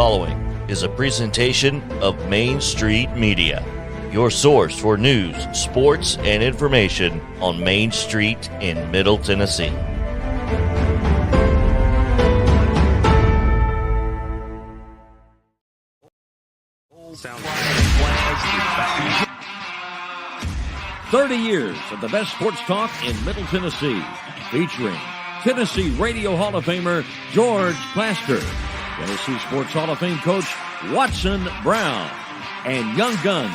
following is a presentation of Main Street Media, your source for news, sports, and information on Main Street in Middle Tennessee. Sound 30 years of the best sports talk in Middle Tennessee, featuring Tennessee Radio Hall of Famer George Plaster, Tennessee Sports Hall of Fame coach Watson Brown, and Young Guns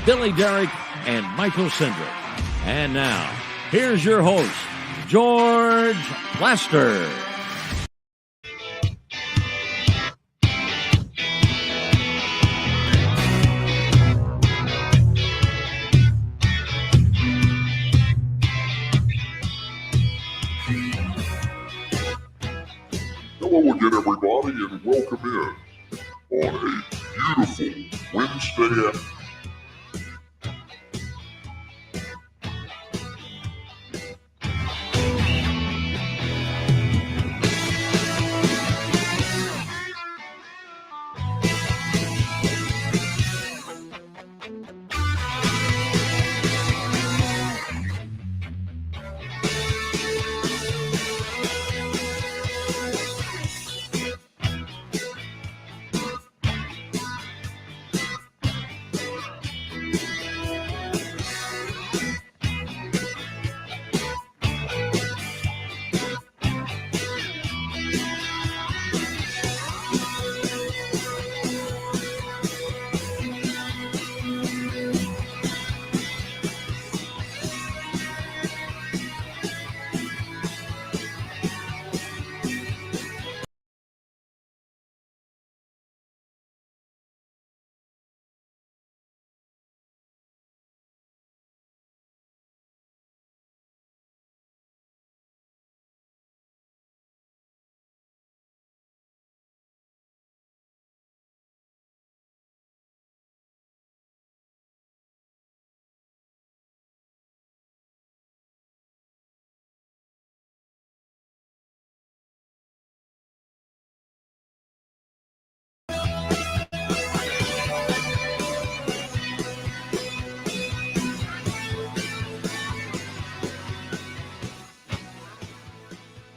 Billy Derrick and Michael Cindric. And now, here's your host, George Plaster. Hello again, everybody, and welcome in on a beautiful Wednesday afternoon.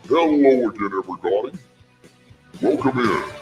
Hello again, everybody. Welcome in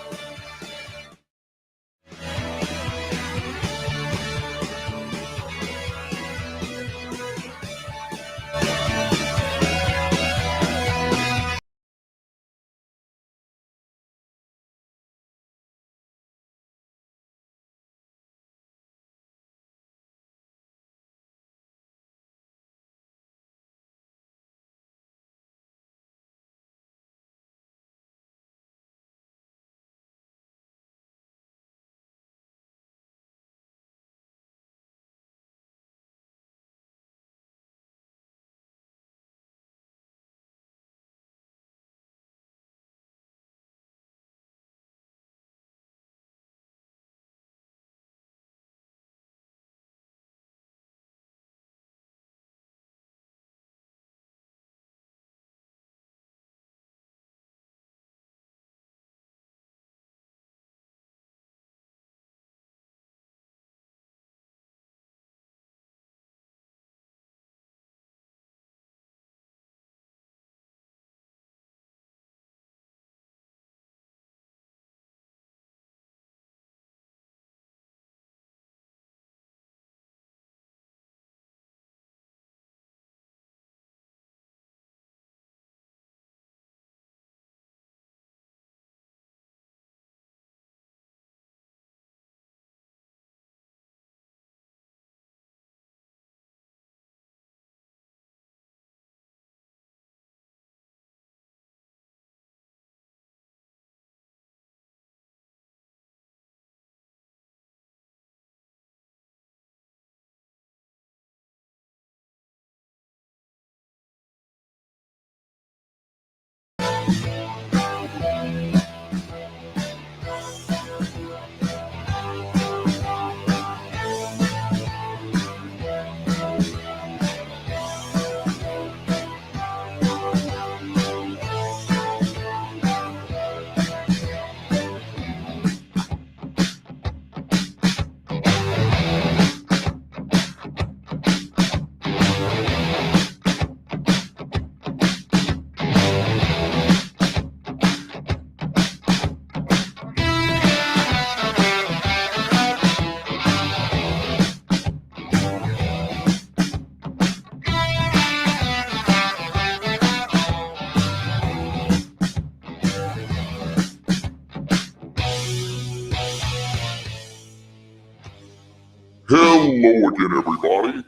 hello again, everybody.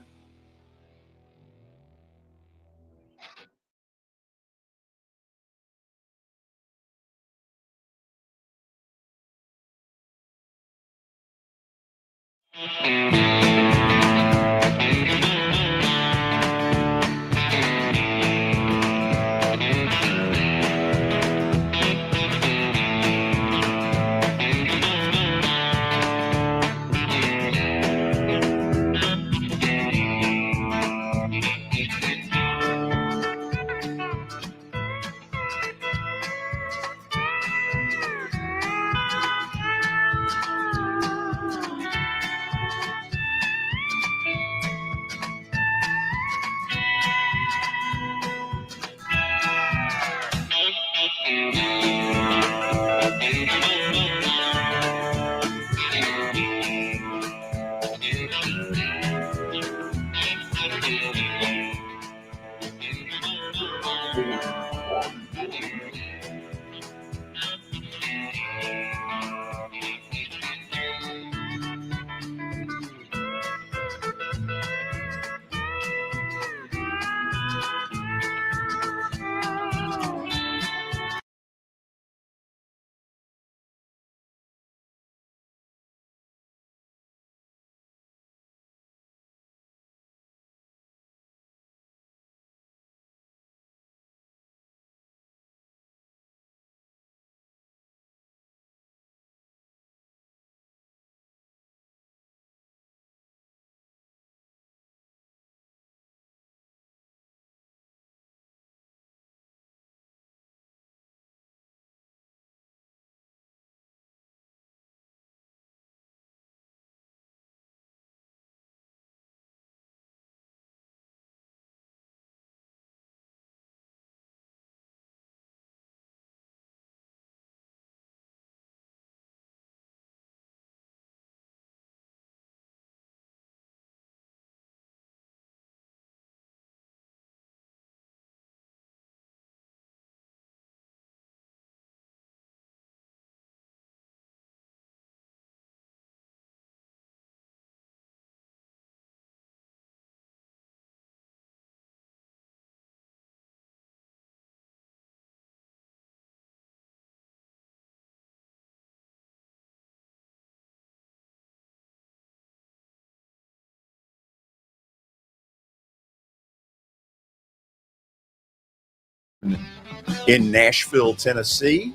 In Nashville, Tennessee.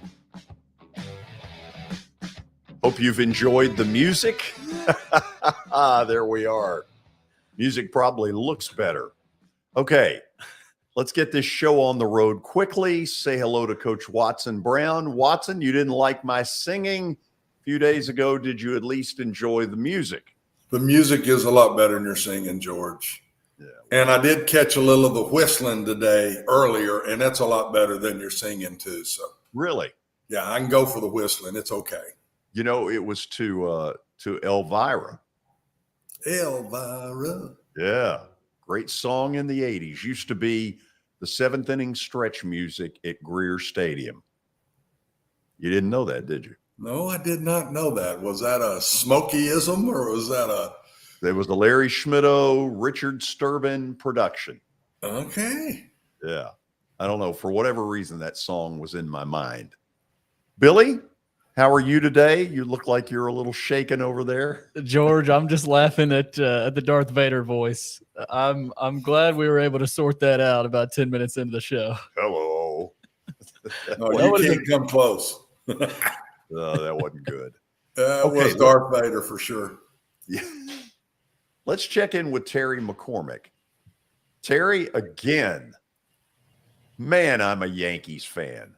Hope you've enjoyed the music. There we are. Music probably looks better. Okay, let's get this show on the road quickly. Say hello to Coach Watson Brown. Watson, you didn't like my singing a few days ago. Did you at least enjoy the music? The music is a lot better than your singing, George. Yeah. And I did catch a little of the whistling today earlier, and that's a lot better than your singing too. So really, yeah, I can go for the whistling. It's okay. You know, it was to Elvira. Elvira. Yeah, great song in the 80s. Used to be the seventh inning stretch music at Greer Stadium. You didn't know that, did you? No, I did not know that. Was that a Smokeyism or was that a? There was the Larry Schmittou, Richard Sturban production. Okay. Yeah. I don't know. For whatever reason, that song was in my mind. Billy, how are you today? You look like you're a little shaken over there. George, I'm just laughing at the Darth Vader voice. I'm glad we were able to sort that out about 10 minutes into the show. Hello. No, you can't come close. No, that wasn't good. That was Darth Vader for sure. Yeah. Let's check in with Terry McCormick. Terry, again, man, I'm a Yankees fan.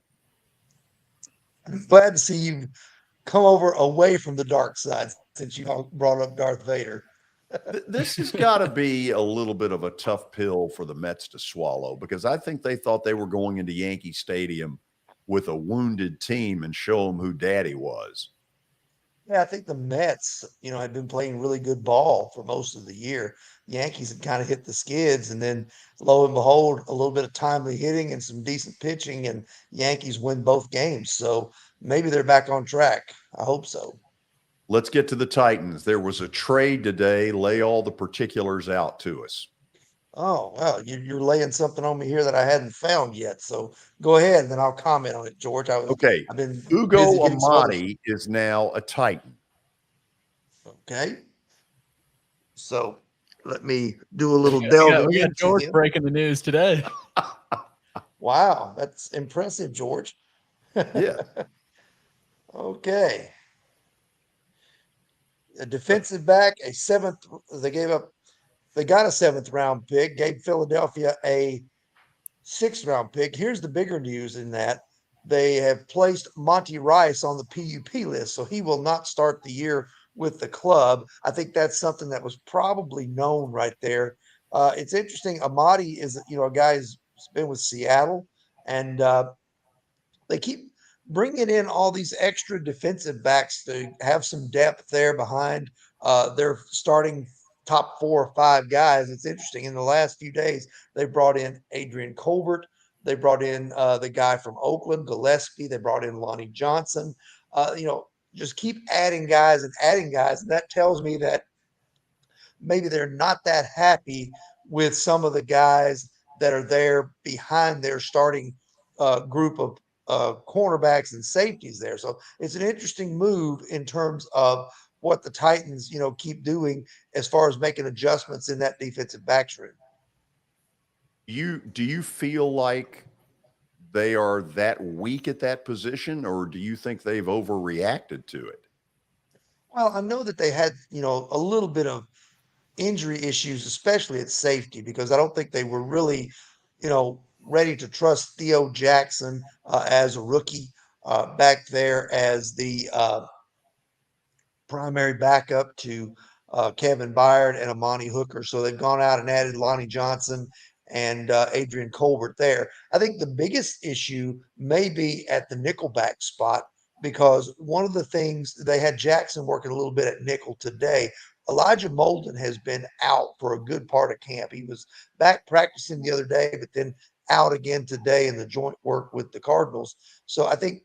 I'm glad to see you come over away from the dark side since you brought up Darth Vader. This has got to be a little bit of a tough pill for the Mets to swallow, because I think they thought they were going into Yankee Stadium with a wounded team and show them who daddy was. Yeah, I think the Mets, had been playing really good ball for most of the year. Yankees had kind of hit the skids, and then lo and behold, a little bit of timely hitting and some decent pitching, and Yankees win both games. So maybe they're back on track. I hope so. Let's get to the Titans. There was a trade today. Lay all the particulars out to us. Oh, well, you're laying something on me here that I hadn't found yet. So go ahead, and then I'll comment on it, George. Okay. I've been Ugo busy getting some other. Amadi is now a Titan. Okay. So let me do a little We delving got into George him. breaking the news today. Wow, that's impressive, George. Yeah. Okay. A defensive back, a seventh. They got a seventh round pick, gave Philadelphia a sixth round pick. Here's the bigger news in that they have placed Monty Rice on the PUP list, so he will not start the year with the club. I think that's something that was probably known right there. It's interesting. Amadi is, a guy who's been with Seattle, and they keep bringing in all these extra defensive backs to have some depth there behind their starting top 4 or 5 guys. It's interesting. In the last few days, they brought in Adrian Colbert. They brought in the guy from Oakland, Gillespie. They brought in Lonnie Johnson. Just keep adding guys and adding guys. And that tells me that maybe they're not that happy with some of the guys that are there behind their starting group of cornerbacks and safeties there. So it's an interesting move in terms of what the Titans, keep doing as far as making adjustments in that defensive backs room. Do you feel like they are that weak at that position, or do you think they've overreacted to it? Well, I know that they had, a little bit of injury issues, especially at safety, because I don't think they were really, ready to trust Theo Jackson as a rookie back there as the primary backup to Kevin Byard and Amani Hooker. So they've gone out and added Lonnie Johnson and Adrian Colbert there. I think the biggest issue may be at the nickelback spot, because one of the things they had Jackson working a little bit at nickel today. Elijah Molden has been out for a good part of camp. He was back practicing the other day, but then out again today in the joint work with the Cardinals. So I think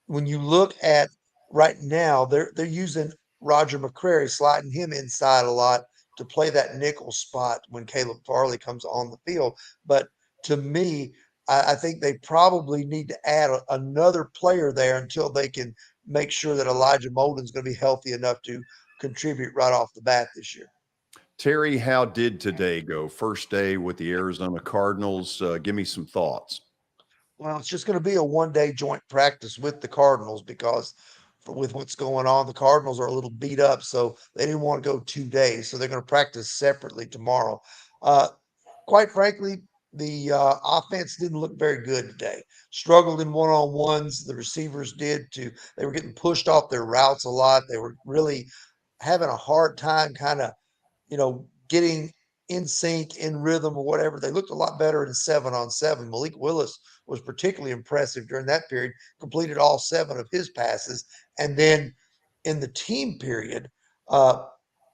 when you look at right now, they're using Roger McCrary, sliding him inside a lot to play that nickel spot when Caleb Farley comes on the field. But to me, I think they probably need to add another player there until they can make sure that Elijah Molden's going to be healthy enough to contribute right off the bat this year. Terry, how did today go? First day with the Arizona Cardinals. Give me some thoughts. Well, it's just going to be a one-day joint practice with the Cardinals because with what's going on, the Cardinals are a little beat up, so they didn't want to go 2 days. So they're going to practice separately tomorrow. Quite frankly, the offense didn't look very good today. Struggled in one-on-ones. The receivers they were getting pushed off their routes a lot. They were really having a hard time kind of, getting in sync, in rhythm, or whatever. They looked a lot better in 7-on-7. Malik Willis was particularly impressive during that period, completed all 7 of his passes. And then in the team period,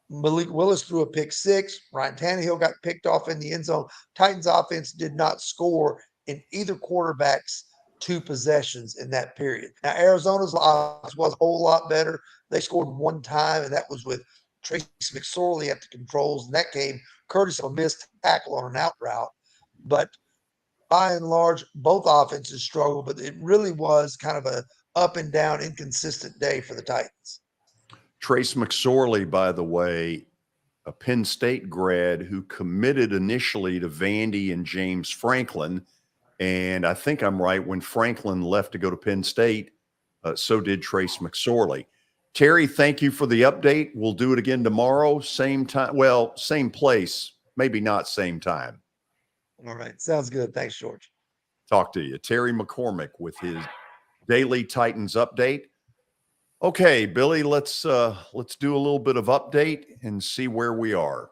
Malik Willis threw a pick 6. Ryan Tannehill got picked off in the end zone. Titans offense did not score in either quarterback's 2 possessions in that period. Now, Arizona's offense was a whole lot better. They scored 1 time, and that was with Trace McSorley at the controls. And that came courtesy of a missed tackle on an out route. But by and large, both offenses struggled, but it really was kind of a up and down, inconsistent day for the Titans. Trace McSorley, by the way, a Penn State grad who committed initially to Vandy and James Franklin. And I think I'm right, when Franklin left to go to Penn State, so did Trace McSorley. Terry, thank you for the update. We'll do it again tomorrow, same time. Well, same place, maybe not same time. All right. Sounds good. Thanks, George. Talk to you. Terry McCormick with his daily Titans update. Okay, Billy, let's do a little bit of update and see where we are.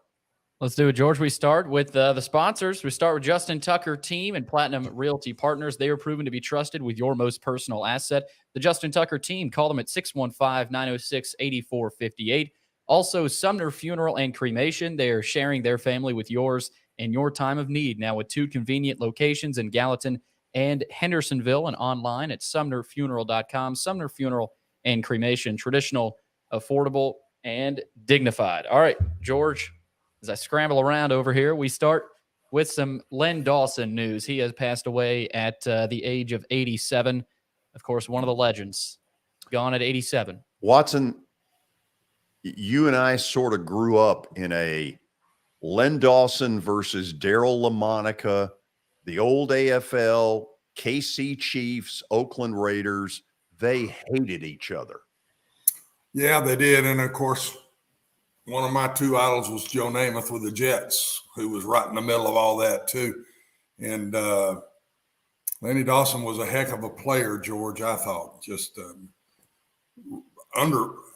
Let's do it, George. We start with the sponsors. We start with Justin Tucker Team and Platinum Realty Partners. They are proven to be trusted with your most personal asset. The Justin Tucker Team, call them at 615-906-8458. Also, Sumner Funeral and Cremation. They are sharing their family with yours in your time of need. Now with 2 convenient locations in Gallatin and Hendersonville, and online at sumnerfuneral.com. Sumner Funeral and Cremation, traditional affordable, and dignified. All right, George, as I scramble around over here, we start with some Len Dawson news. He has passed away at the age of 87. Of course, one of the legends, gone at 87. Watson, you and I sort of grew up in a Len Dawson versus Daryl LaMonica, the old AFL, KC Chiefs, Oakland Raiders. They hated each other. Yeah, they did. And, of course, one of my two idols was Joe Namath with the Jets, who was right in the middle of all that too. And Lenny Dawson was a heck of a player, George, I thought. Just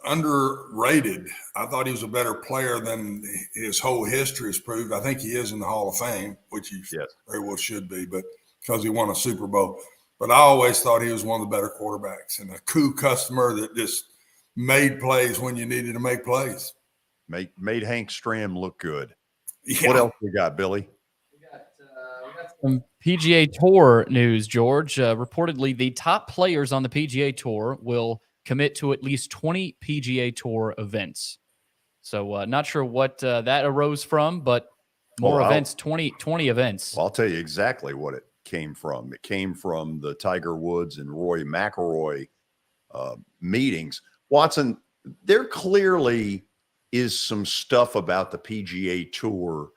underrated. I thought he was a better player than his whole history has proved. I think he is in the Hall of Fame, which he very well should be, but because he won a Super Bowl. But I always thought he was one of the better quarterbacks and a cool customer that just made plays when you needed to make plays. Made Hank Stram look good. Yeah. What else we got, Billy? We got some PGA Tour news, George. Reportedly, the top players on the PGA Tour will commit to at least 20 PGA Tour events. So not sure what that arose from, but more events, 20 events. Well, I'll tell you exactly what it came from. It came from the Tiger Woods and Roy McIlroy meetings. Watson, there clearly is some stuff about the PGA Tour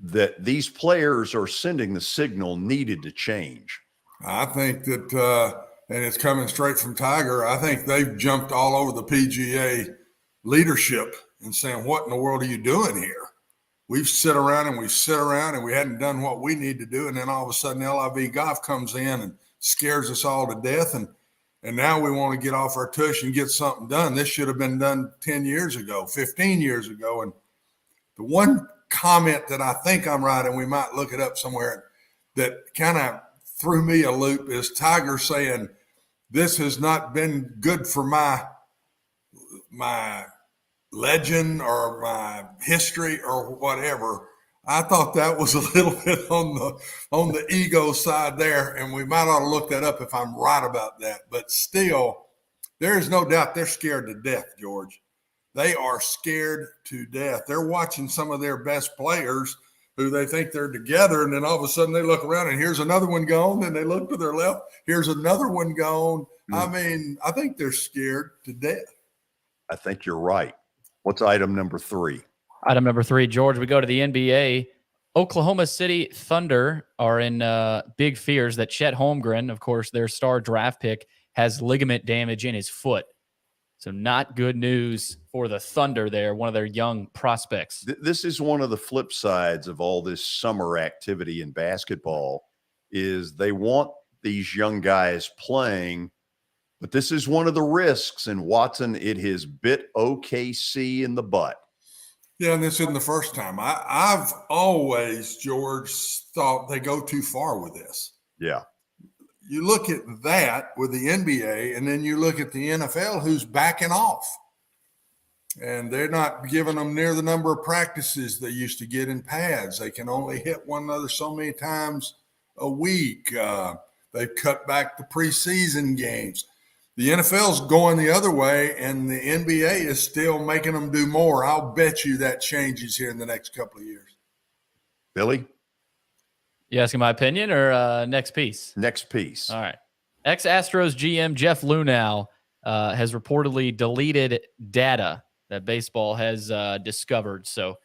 that these players are sending the signal needed to change. I think that, and it's coming straight from Tiger, I think they've jumped all over the PGA leadership and saying, what in the world are you doing here? We've sit around and we hadn't done what we need to do. And then all of a sudden LIV Golf comes in and scares us all to death. And now we want to get off our tush and get something done. This should have been done 10 years ago, 15 years ago. And the one comment that I think I'm right, and we might look it up somewhere, that kind of threw me a loop is Tiger saying, this has not been good for my legend or my history or whatever. I thought that was a little bit on the ego side there, and we might ought to look that up if I'm right about that. But still, there is no doubt they're scared to death, George. They are scared to death. They're watching some of their best players who they think they're together, and then all of a sudden they look around and here's another one gone, and they look to their left, here's another one gone. I mean, I think they're scared to death. I think you're right. What's item number 3? Item number 3, George, we go to the NBA. Oklahoma City Thunder are in big fears that Chet Holmgren, of course, their star draft pick, has ligament damage in his foot. So not good news for the Thunder there, one of their young prospects. This is one of the flip sides of all this summer activity in basketball is they want these young guys playing, but this is one of the risks. And Watson, it has bit OKC in the butt. Yeah, and this isn't the first time. I've always, George, thought they go too far with this. Yeah. You look at that with the NBA, and then you look at the NFL, who's backing off. And they're not giving them near the number of practices they used to get in pads. They can only hit one another so many times a week. They've cut back the preseason games. The NFL's going the other way, and the NBA is still making them do more. I'll bet you that changes here in the next couple of years. Billy? You asking my opinion or next piece? Next piece. All right. Ex-Astros GM Jeff Luhnow has reportedly deleted data that baseball has discovered. So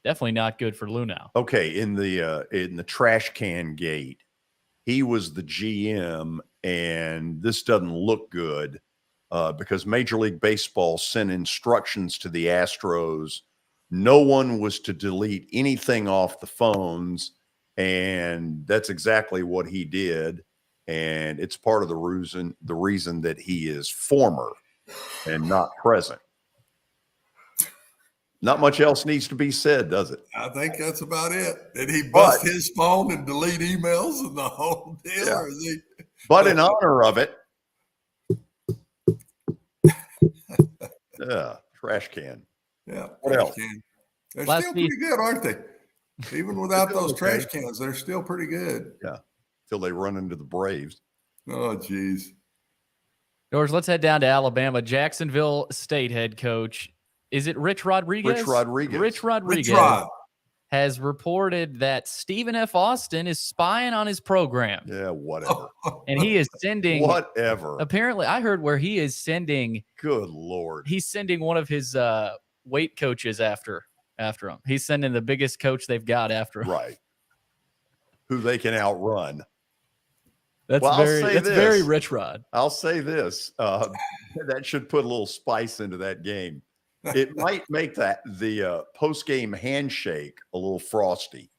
definitely not good for Luhnow. Okay, in the trash can gate, he was the GM, and this doesn't look good because Major League Baseball sent instructions to the Astros. No one was to delete anything off the phones, and that's exactly what he did. And it's part of the reason that he is former and not present. Not much else needs to be said, does it? I think that's about it. Did he bust his phone and delete emails and the whole deal? Yeah. Or is he... But in honor of it, yeah, trash can. Yeah. What else? Can. They're still pretty good, aren't they? Even without those trash cans, they're still pretty good. Yeah. Till they run into the Braves. Oh, geez. George, let's head down to Alabama. Jacksonville State head coach, is it Rich Rodriguez? Rich Rodriguez. Rich Rodriguez has reported that Stephen F. Austin is spying on his program. Yeah, whatever. And he is sending whatever. Apparently, I heard where he is sending. Good Lord. He's sending one of his weight coaches after him. He's sending the biggest coach they've got after him. Right. Who they can outrun. That's very Rich Rod. I'll say this. That should put a little spice into that game. It might make the post-game handshake a little frosty.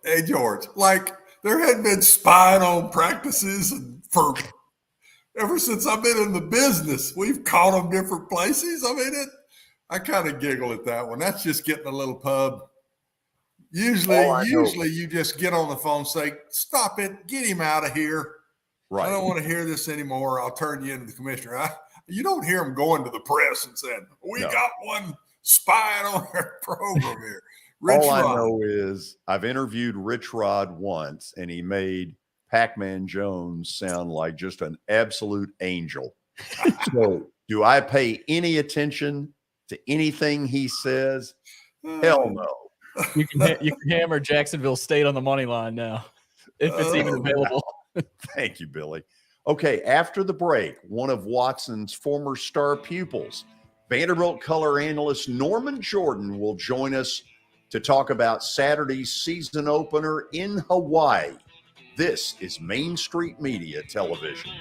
Hey, George, like there had been spying on practices and ever since I've been in the business. We've caught them different places. I mean, I kind of giggle at that one. That's just getting a little pub. Usually you just get on the phone, say, stop it, get him out of here. Right. I don't want to hear this anymore. I'll turn you into the commissioner. You don't hear him going to the press and saying, we got one spying on our program here. Rich Rod. I know is I've interviewed Rich Rod once, and he made Pac-Man Jones sound like just an absolute angel. So do I pay any attention to anything he says? Hell no. You can hammer Jacksonville State on the money line now, if it's even available. Thank you, Billy. Okay, after the break, one of Watson's former star pupils, Vanderbilt color analyst Norman Jordan, will join us to talk about Saturday's season opener in Hawaii. This is Main Street Media Television.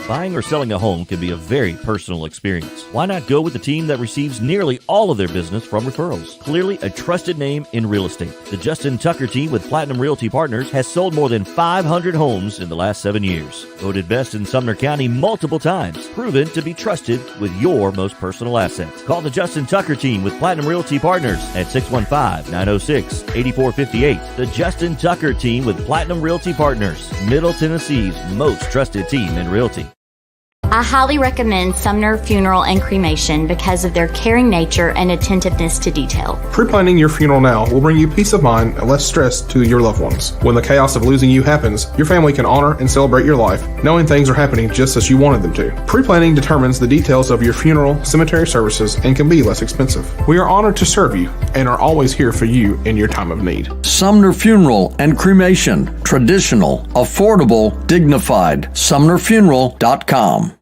Buying or selling a home can be a very personal experience. Why not go with the team that receives nearly all of their business from referrals? Clearly a trusted name in real estate. The Justin Tucker team with Platinum Realty Partners has sold more than 500 homes in the last 7 years. Voted best in Sumner County multiple times. Proven to be trusted with your most personal assets. Call the Justin Tucker team with Platinum Realty Partners at 615-906-8458. The Justin Tucker team with Platinum Realty Partners, Middle Tennessee's most trusted team in realty. I highly recommend Sumner Funeral and Cremation because of their caring nature and attentiveness to detail. Pre-planning your funeral now will bring you peace of mind and less stress to your loved ones. When the chaos of losing you happens, your family can honor and celebrate your life, knowing things are happening just as you wanted them to. Pre-planning determines the details of your funeral, cemetery services, and can be less expensive. We are honored to serve you and are always here for you in your time of need. Sumner Funeral and Cremation. Traditional, affordable, dignified. SumnerFuneral.com.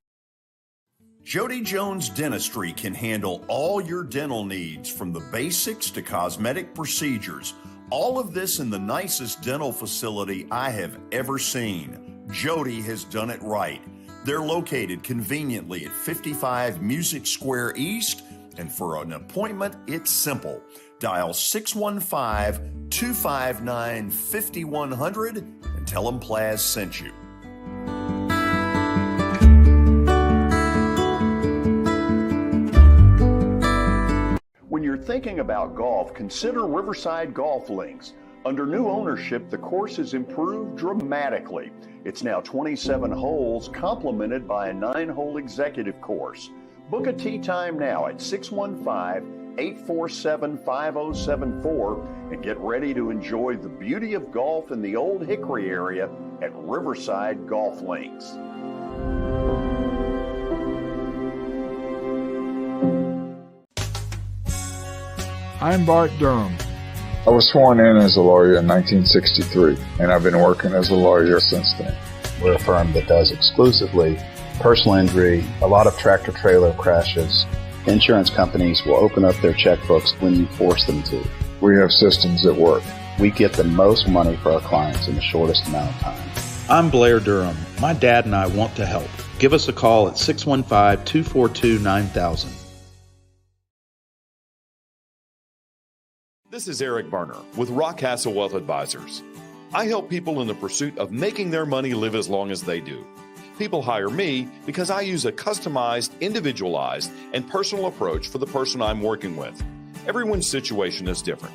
Jody Jones Dentistry can handle all your dental needs, from the basics to cosmetic procedures. All of this in the nicest dental facility I have ever seen. Jody has done it right. They're located conveniently at 55 Music Square East, and for an appointment, it's simple. Dial 615-259-5100 and tell them Plaz sent you. When you're thinking about golf, consider Riverside Golf Links. Under new ownership, the course has improved dramatically. It's now 27 holes, complemented by a 9-hole executive course. Book a tee time now at 615-847-5074 and get ready to enjoy the beauty of golf in the Old Hickory area at Riverside Golf Links. I'm Bart Durham. I was sworn in as a lawyer in 1963, and I've been working as a lawyer since then. We're a firm that does exclusively personal injury, a lot of tractor-trailer crashes. Insurance companies will open up their checkbooks when you force them to. We have systems that work. We get the most money for our clients in the shortest amount of time. I'm Blair Durham. My dad and I want to help. Give us a call at 615-242-9000. This is Eric Berner with Rockcastle Wealth Advisors. I help people in the pursuit of making their money live as long as they do. People hire me because I use a customized, individualized, and personal approach for the person I'm working with. Everyone's situation is different.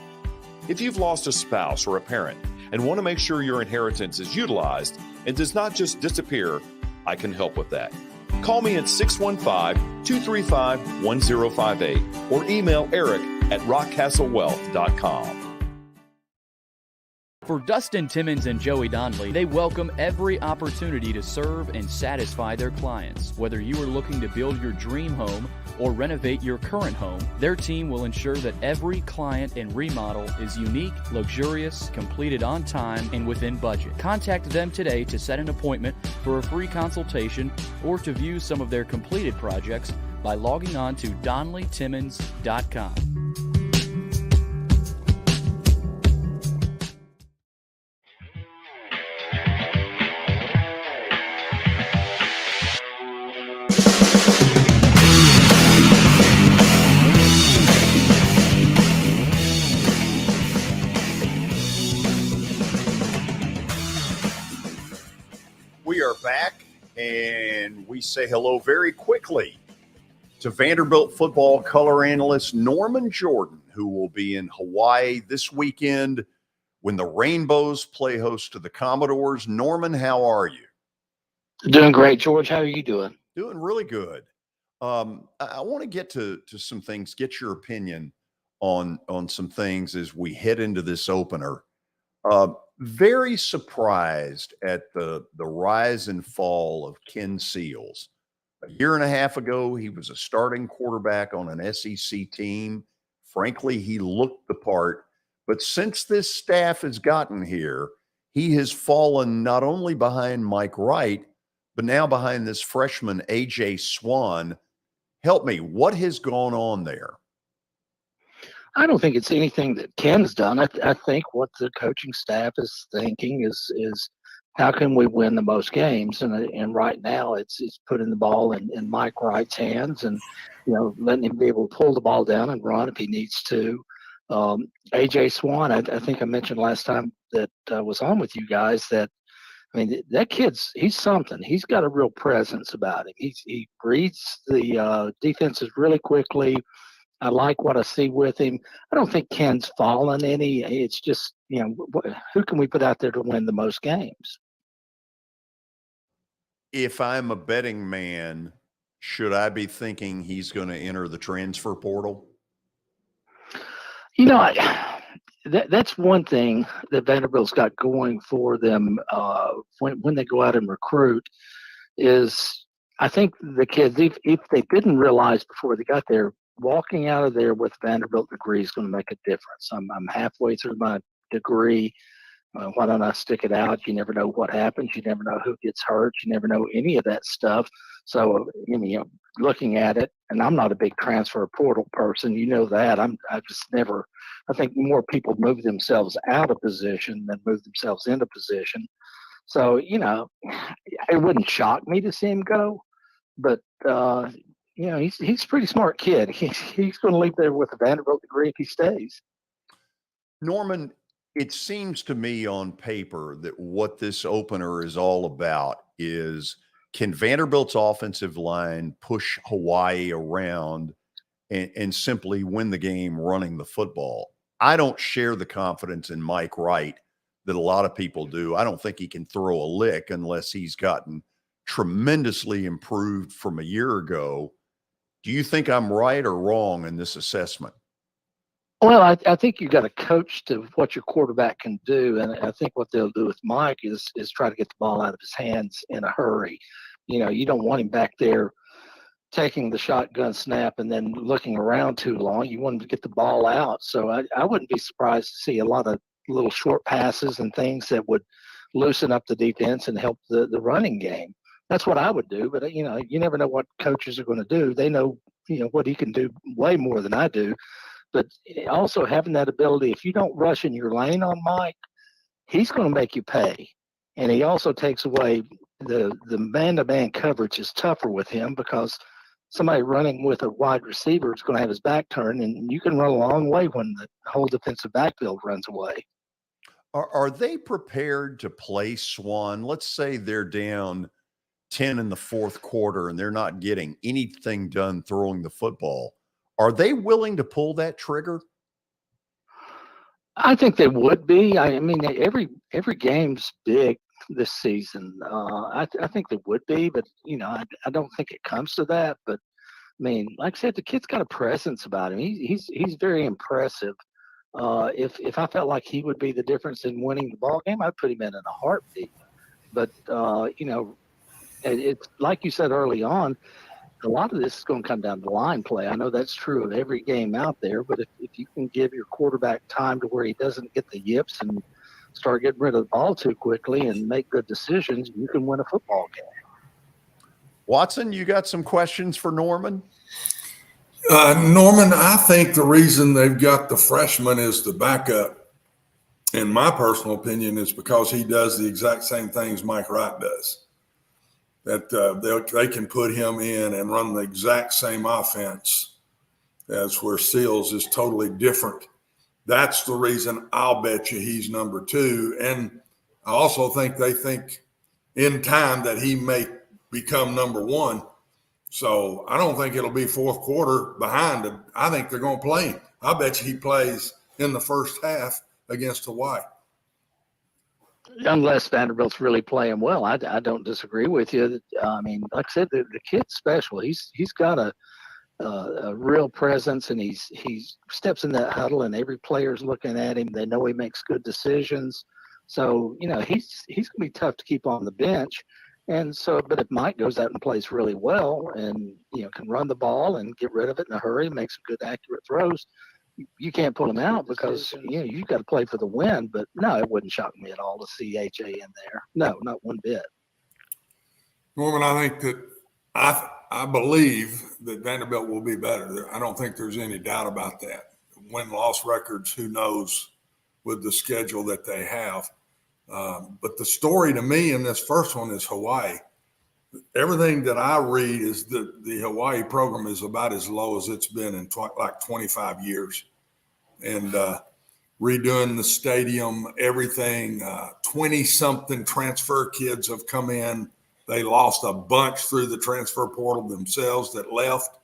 If you've lost a spouse or a parent and want to make sure your inheritance is utilized and does not just disappear, I can help with that. Call me at 615-235-1058 or email eric@rockcastlewealth.com. For Dustin Timmons and Joey Donnelly, they welcome every opportunity to serve and satisfy their clients. Whether you are looking to build your dream home or renovate your current home, their team will ensure that every client and remodel is unique, luxurious, completed on time, and within budget. Contact them today to set an appointment for a free consultation or to view some of their completed projects by logging on to DonnellyTimmons.com. We are back, and we say hello very quickly to Vanderbilt football color analyst Norman Jordan, who will be in Hawaii this weekend when the Rainbows play host to the Commodores. Norman, how are you? Doing great, George. How are you doing? Doing really good. I want to get to some things, get your opinion on some things as we head into this opener. Very surprised at the rise and fall of Ken Seals. A year and a half ago, he was a starting quarterback on an SEC team. Frankly, he looked the part. But since this staff has gotten here, he has fallen not only behind Mike Wright, but now behind this freshman, A.J. Swan. Help me, what has gone on there? I don't think it's anything that Ken's done. I think what the coaching staff is thinking is how can we win the most games? And right now it's putting the ball in Mike Wright's hands and, letting him be able to pull the ball down and run if he needs to. A.J. Swan, I think I mentioned last time that I was on with you guys that, that he's something. He's got a real presence about him. He reads the defenses really quickly. I like what I see with him. I don't think Ken's fallen any. It's just, who can we put out there to win the most games? If I'm a betting man, should I be thinking he's going to enter the transfer portal? That's one thing that Vanderbilt's got going for them when they go out and recruit is I think the kids, if they didn't realize before they got there, walking out of there with Vanderbilt degree is going to make a difference. I'm halfway through my degree. Why don't I stick it out? You never know what happens. You never know who gets hurt. You never know any of that stuff. So, looking at it, and I'm not a big transfer portal person. You know that. I think more people move themselves out of position than move themselves into position. So, it wouldn't shock me to see him go, but he's a pretty smart kid. He's going to leave there with a Vanderbilt degree if he stays. Norman, it seems to me on paper that what this opener is all about is, can Vanderbilt's offensive line push Hawaii around and simply win the game running the football? I don't share the confidence in Mike Wright that a lot of people do. I don't think he can throw a lick unless he's gotten tremendously improved from a year ago. Do you think I'm right or wrong in this assessment? Well, I think you got to coach to what your quarterback can do, and I think what they'll do with Mike is try to get the ball out of his hands in a hurry. You don't want him back there taking the shotgun snap and then looking around too long. You want him to get the ball out. So I wouldn't be surprised to see a lot of little short passes and things that would loosen up the defense and help the running game. That's what I would do. But, you never know what coaches are going to do. They know, what he can do way more than I do. But also having that ability, if you don't rush in your lane on Mike, he's going to make you pay. And he also takes away the man-to-man coverage is tougher with him because somebody running with a wide receiver is going to have his back turned, and you can run a long way when the whole defensive backfield runs away. Are they prepared to play Swan? Let's say they're down 10 in the fourth quarter and they're not getting anything done throwing the football. Are they willing to pull that trigger? I think they would be. I mean, every game's big this season. I think they would be, but I don't think it comes to that. But I mean, like I said, the kid's got a presence about him. He's very impressive. If I felt like he would be the difference in winning the ball game, I'd put him in a heartbeat. But it's like you said early on. A lot of this is going to come down to line play. I know that's true of every game out there, but if you can give your quarterback time to where he doesn't get the yips and start getting rid of the ball too quickly and make good decisions, you can win a football game. Watson, you got some questions for Norman? Norman, I think the reason they've got the freshman as the backup, in my personal opinion, is because he does the exact same things Mike Wright does. That they can put him in and run the exact same offense as where Seals is totally different. That's the reason I'll bet you he's number 2. And I also think they think in time that he may become number 1. So I don't think it'll be fourth quarter behind him. I think they're going to play him. I bet you he plays in the first half against Hawaii. Unless Vanderbilt's really playing well, I don't disagree with you. I mean, like I said, the kid's special. He's got a real presence, and he steps in that huddle, and every player's looking at him. They know he makes good decisions. So he's going to be tough to keep on the bench. And so, but if Mike goes out and plays really well, and can run the ball and get rid of it in a hurry, make some good accurate throws, you can't pull him out because you've got to play for the win. But no, it wouldn't shock me at all to see AJ in there. No, not one bit. Norman, I think that I believe that Vanderbilt will be better. I don't think there's any doubt about that. Win-loss records, who knows with the schedule that they have. But the story to me in this first one is Hawaii. Everything that I read is that the Hawaii program is about as low as it's been in like 25 years. And redoing the stadium, everything, 20-something transfer kids have come in. They lost a bunch through the transfer portal themselves that left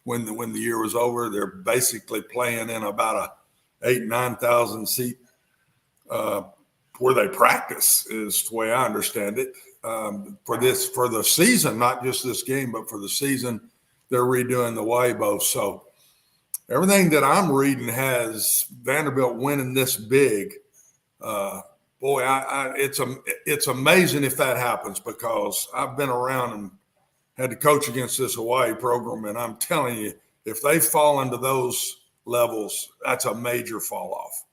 when the year was over. They're basically playing in about a 8,000-9,000 seat where they practice, is the way I understand it. For the season, not just this game, but for the season, they're redoing the Weibo. So everything that I'm reading has Vanderbilt winning this big. It's amazing if that happens, because I've been around and had to coach against this Hawaii program, and I'm telling you, if they fall into those levels, that's a major fall off.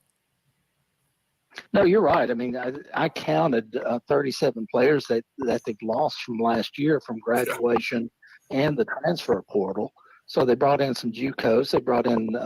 No, you're right. I mean, I counted 37 players that they've lost from last year from graduation and the transfer portal. So they brought in some JUCOs. They brought in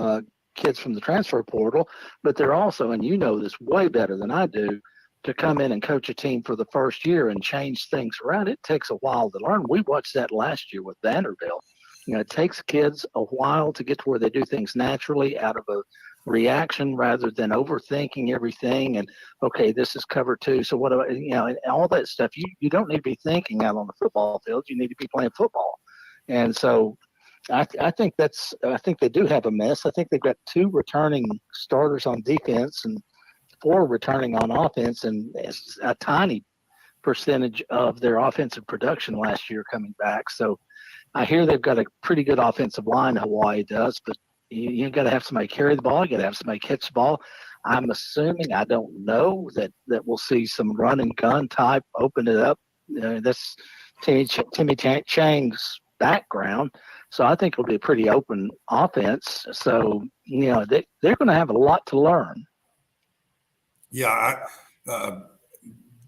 kids from the transfer portal, but they're also, and this way better than I do, to come in and coach a team for the first year and change things around. It takes a while to learn. We watched that last year with Vanderbilt. It takes kids a while to get to where they do things naturally out of a reaction rather than overthinking everything. And okay, this is cover 2. So what do and all that stuff, you don't need to be thinking out on the football field. You need to be playing football. And so I think they do have a mess. I think they've got 2 returning starters on defense and 4 returning on offense, and it's a tiny percentage of their offensive production last year coming back. So I hear they've got a pretty good offensive line, Hawaii does, but you got to have somebody carry the ball. You got to have somebody catch the ball. I'm assuming, I don't know, that we'll see some run and gun type, open it up. That's Timmy Chang's background. So I think it'll be a pretty open offense. So, they're going to have a lot to learn. Yeah,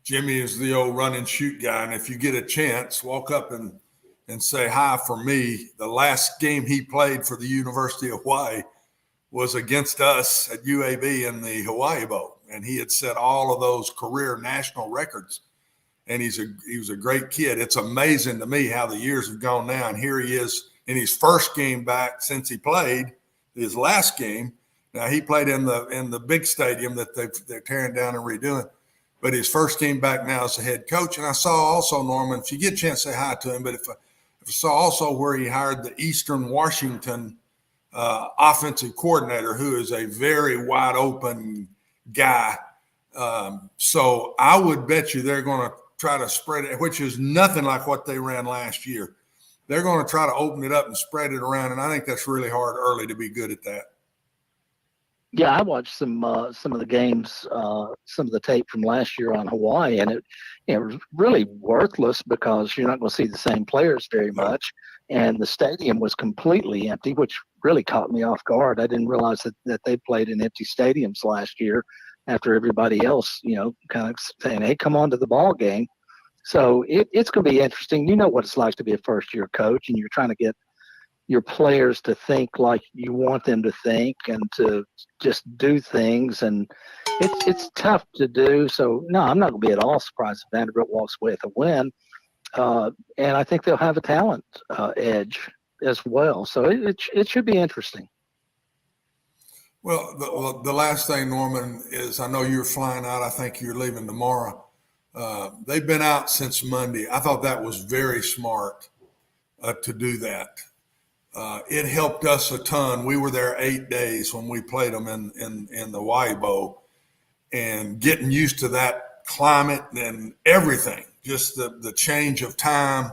Jimmy is the old run and shoot guy. And if you get a chance, walk up and say hi for me. The last game he played for the University of Hawaii was against us at UAB in the Hawaii Bowl. And he had set all of those career national records. And he was a great kid. It's amazing to me how the years have gone now. And here he is in his first game back since he played his last game. Now he played in the big stadium that they're tearing down and redoing. But his first game back now as a head coach. And I saw also, Norman, if you get a chance, say hi to him. But if I saw also where he hired the Eastern Washington offensive coordinator, who is a very wide open guy So I would bet you they're going to try to spread it, which is nothing like what they ran last year. They're going to try to open it up and spread it around, and I think that's really hard early to be good at that. Yeah, I watched some of the games, some of the tape from last year on Hawaii, and it was really worthless because you're not going to see the same players very much, and the stadium was completely empty, which really caught me off guard. I didn't realize that they played in empty stadiums last year after everybody else, kind of saying, hey, come on to the ball game. So it's going to be interesting. You know what it's like to be a first-year coach, and you're trying to get your players to think like you want them to think and to just do things, and it's tough to do. So no, I'm not going to be at all surprised if Vanderbilt walks away with a win, and I think they'll have a talent edge as well. So it should be interesting. Well, the last thing, Norman, is I know you're flying out. I think you're leaving tomorrow. They've been out since Monday. I thought that was very smart to do that. It helped us a ton. We were there 8 days when we played them in the Hawaii Bowl, and getting used to that climate and everything, just the change of time.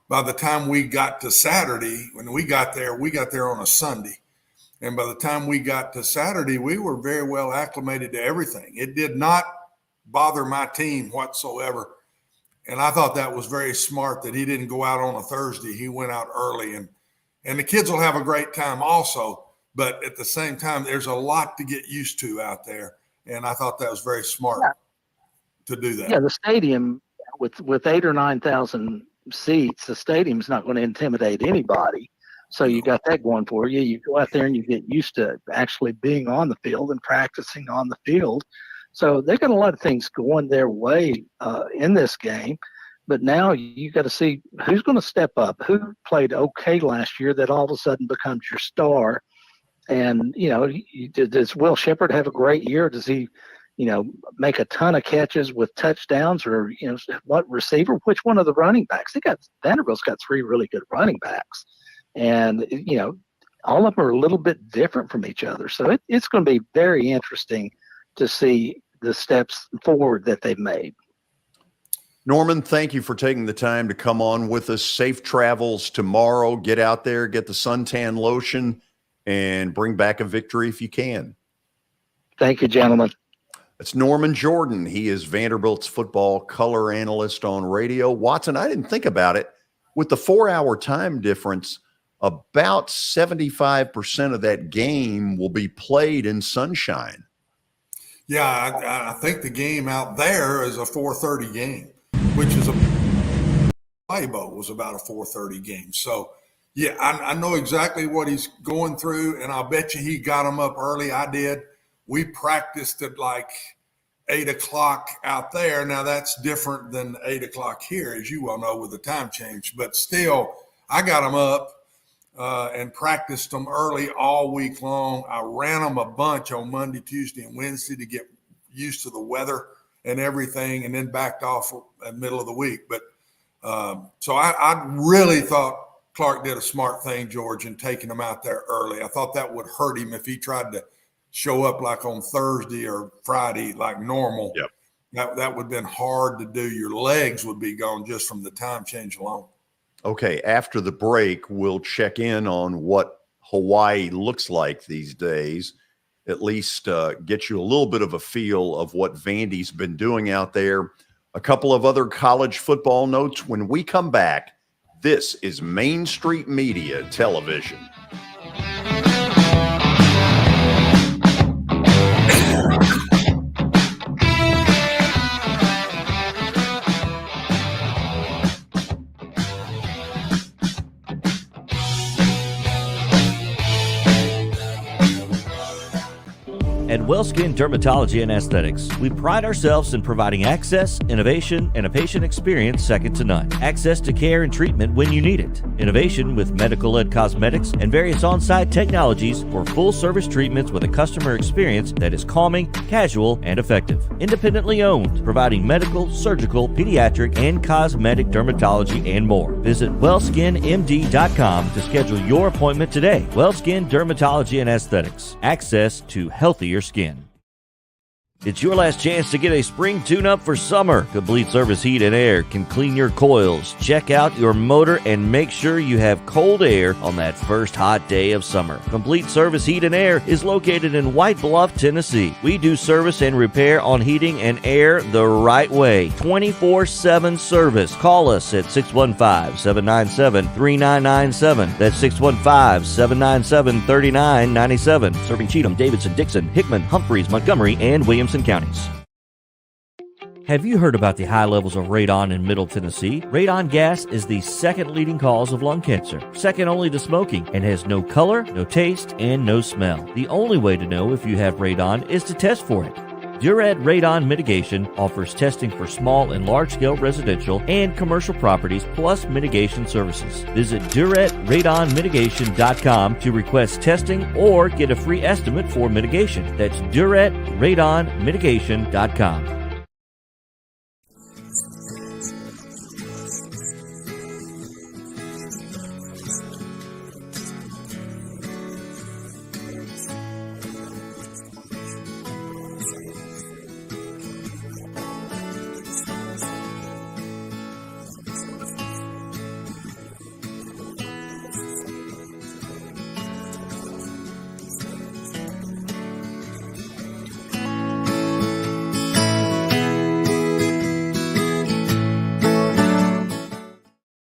By the time we got to Saturday, when we got there on a Sunday. And by the time we got to Saturday, we were very well acclimated to everything. It did not bother my team whatsoever. And I thought that was very smart that he didn't go out on a Thursday. He went out early, and the kids will have a great time also. But at the same time, there's a lot to get used to out there. And I thought that was very smart to do that. Yeah, the stadium with 8,000 or 9,000 seats, the stadium's not going to intimidate anybody. So you got that going for you. You go out there and you get used to actually being on the field and practicing on the field. So they got a lot of things going their way in this game. But now you got to see who's going to step up, who played okay last year that all of a sudden becomes your star. And, does Will Shepherd have a great year? Does he, make a ton of catches with touchdowns, or, what receiver, which one of the running backs? Vanderbilt's got 3 really good running backs. And, all of them are a little bit different from each other. So it's going to be very interesting to see the steps forward that they've made. Norman, thank you for taking the time to come on with us. Safe travels tomorrow. Get out there, get the suntan lotion, and bring back a victory if you can. Thank you, gentlemen. That's Norman Jordan. He is Vanderbilt's football color analyst on radio. Watson, I didn't think about it. With the 4-hour time difference, about 75% of that game will be played in sunshine. Yeah, I think the game out there is a 4:30 game, which is Hawaii Bowl was about a 4:30 game. So, yeah, I know exactly what he's going through, and I'll bet you he got him up early. I did. We practiced at like 8 o'clock out there. Now, that's different than 8 o'clock here, as you well know, with the time change. But still, I got him up and practiced them early all week long. I ran them a bunch on Monday, Tuesday, and Wednesday to get used to the weather and everything, and then backed off in the middle of the week. But so I really thought Clark did a smart thing, George, in taking him out there early. I thought that would hurt him if he tried to show up like on Thursday or Friday like normal. Yep. That would have been hard to do. Your legs would be gone just from the time change alone. Okay, after the break, we'll check in on what Hawaii looks like these days, at least get you a little bit of a feel of what Vandy's been doing out there. A couple of other college football notes when we come back. This is Main Street Media Television. At WellSkin Dermatology and Aesthetics, we pride ourselves in providing access, innovation, and a patient experience second to none. Access to care and treatment when you need it. Innovation with medical-led cosmetics and various on-site technologies for full-service treatments with a customer experience that is calming, casual, and effective. Independently owned, providing medical, surgical, pediatric, and cosmetic dermatology and more. Visit WellSkinMD.com to schedule your appointment today. WellSkin Dermatology and Aesthetics. Access to healthier skin. It's your last chance to get a spring tune-up for summer. Complete Service Heat and Air can clean your coils, check out your motor, and make sure you have cold air on that first hot day of summer. Complete Service Heat and Air is located in White Bluff, Tennessee. We do service and repair on heating and air the right way. 24/7 service. Call us at 615-797-3997. That's 615-797-3997. Serving Cheatham, Davidson, Dixon, Hickman, Humphreys, Montgomery, and Williamson counties. Have you heard about the high levels of radon in Middle Tennessee? Radon gas is the second leading cause of lung cancer, second only to smoking, and has no color, no taste, and no smell. The only way to know if you have radon is to test for it. Duret Radon Mitigation offers testing for small and large-scale residential and commercial properties, plus mitigation services. Visit DuretRadonMitigation.com to request testing or get a free estimate for mitigation. That's DuretRadonMitigation.com.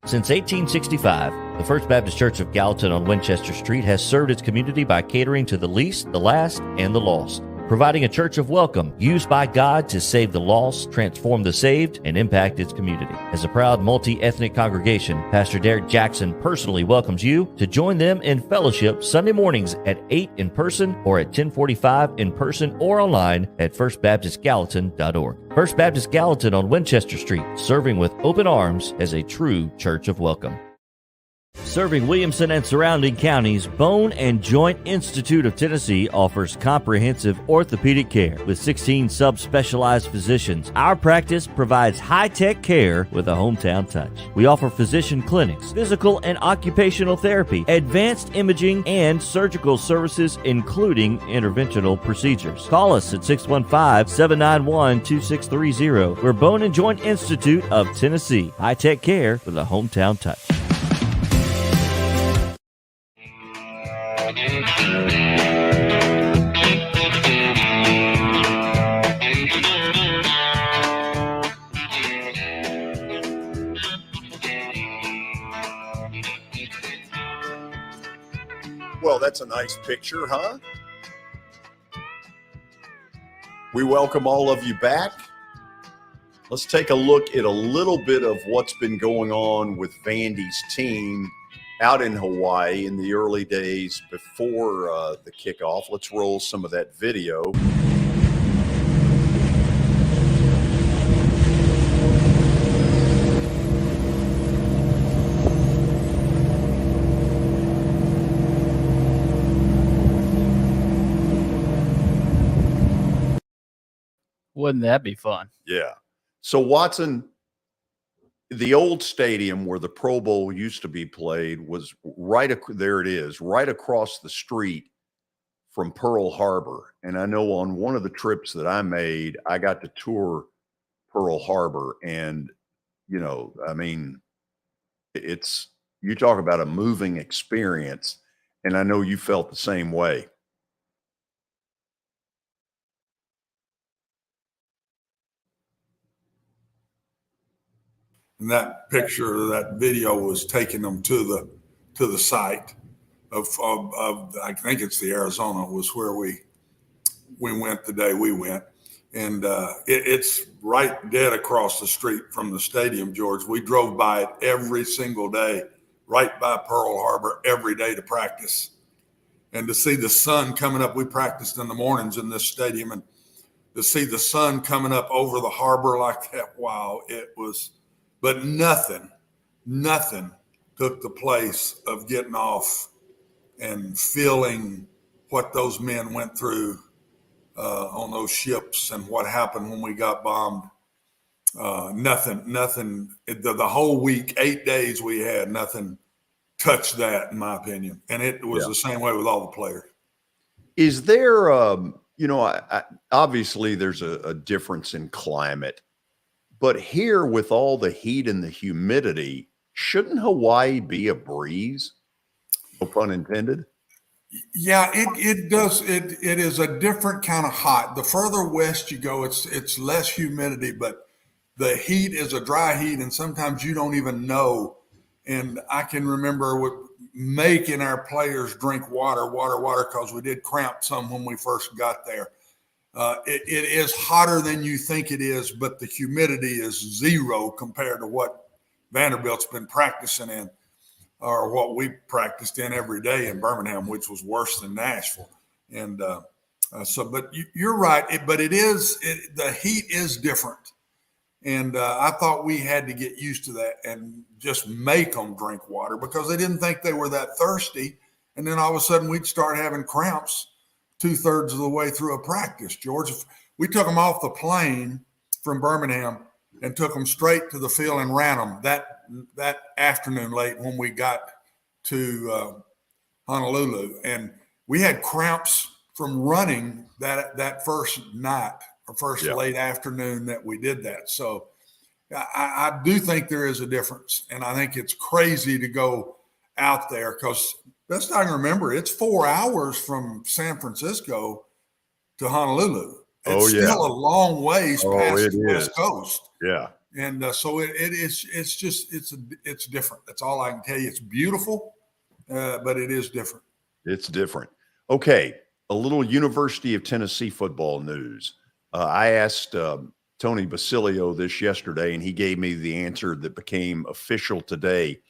Since 1865, the First Baptist Church of Gallatin on Winchester Street has served its community by catering to the least, the last, and the lost, providing a church of welcome used by God to save the lost, transform the saved, and impact its community. As a proud multi-ethnic congregation, Pastor Derek Jackson personally welcomes you to join them in fellowship Sunday mornings at 8 in person or at 1045 in person or online at firstbaptistgallatin.org. First Baptist Gallatin on Winchester Street, serving with open arms as a true church of welcome. Serving Williamson and surrounding counties, Bone and Joint Institute of Tennessee offers comprehensive orthopedic care with 16 subspecialized physicians. Our practice provides high-tech care with a hometown touch. We offer physician clinics, physical and occupational therapy, advanced imaging, and surgical services, including interventional procedures. Call us at 615-791-2630. We're Bone and Joint Institute of Tennessee. High-tech care with a hometown touch. Well, that's a nice picture, huh? We welcome all of you back. Let's take a look at a little bit of what's been going on with Vandy's team out in Hawaii in the early days before the kickoff. Let's roll some of that video. Wouldn't that be fun? Yeah. So Watson, the old stadium where the Pro Bowl used to be played was there it is, right across the street from Pearl Harbor. And I know on one of the trips that I made, I got to tour Pearl Harbor. And, you know, I mean, you talk about a moving experience. And I know you felt the same way. And that picture, that video was taking them to the site of I think it's the Arizona was where we went the day we went. And it's right dead across the street from the stadium, George. We drove by it every single day, right by Pearl Harbor every day to practice. And to see the sun coming up, we practiced in the mornings in this stadium, and to see the sun coming up over the harbor like that, wow, it was. But nothing took the place of getting off and feeling what those men went through on those ships and what happened when we got bombed. Nothing. The whole week, 8 days we had, nothing touched that, in my opinion. And it was the same way with all the players. Is there You know, I obviously there's a difference in climate, but here with all the heat and the humidity, shouldn't Hawaii be a breeze? No pun intended. Yeah, it does. It is a different kind of hot. The further west you go, it's less humidity, but the heat is a dry heat, and sometimes you don't even know. And I can remember making our players drink water, because we did cramp some when we first got there. It is hotter than you think it is, but the humidity is zero compared to what Vanderbilt's been practicing in, or what we practiced in every day in Birmingham, which was worse than Nashville. And but you're right. But the heat is different. And I thought we had to get used to that and just make them drink water because they didn't think they were that thirsty. And then all of a sudden we'd start having cramps 2/3 of the way through a practice, George. We took them off the plane from Birmingham and took them straight to the field and ran them that afternoon late when we got to Honolulu. And we had cramps from running that first night or first late afternoon that we did that. So I do think there is a difference. And I think it's crazy to go out there because best I can remember, it's 4 hours from San Francisco to Honolulu. It's still a long ways past the West Coast. Yeah. And so it's different. That's all I can tell you. It's beautiful, but it is different. It's different. Okay. A little University of Tennessee football news. I asked Tony Basilio this yesterday, and he gave me the answer that became official today.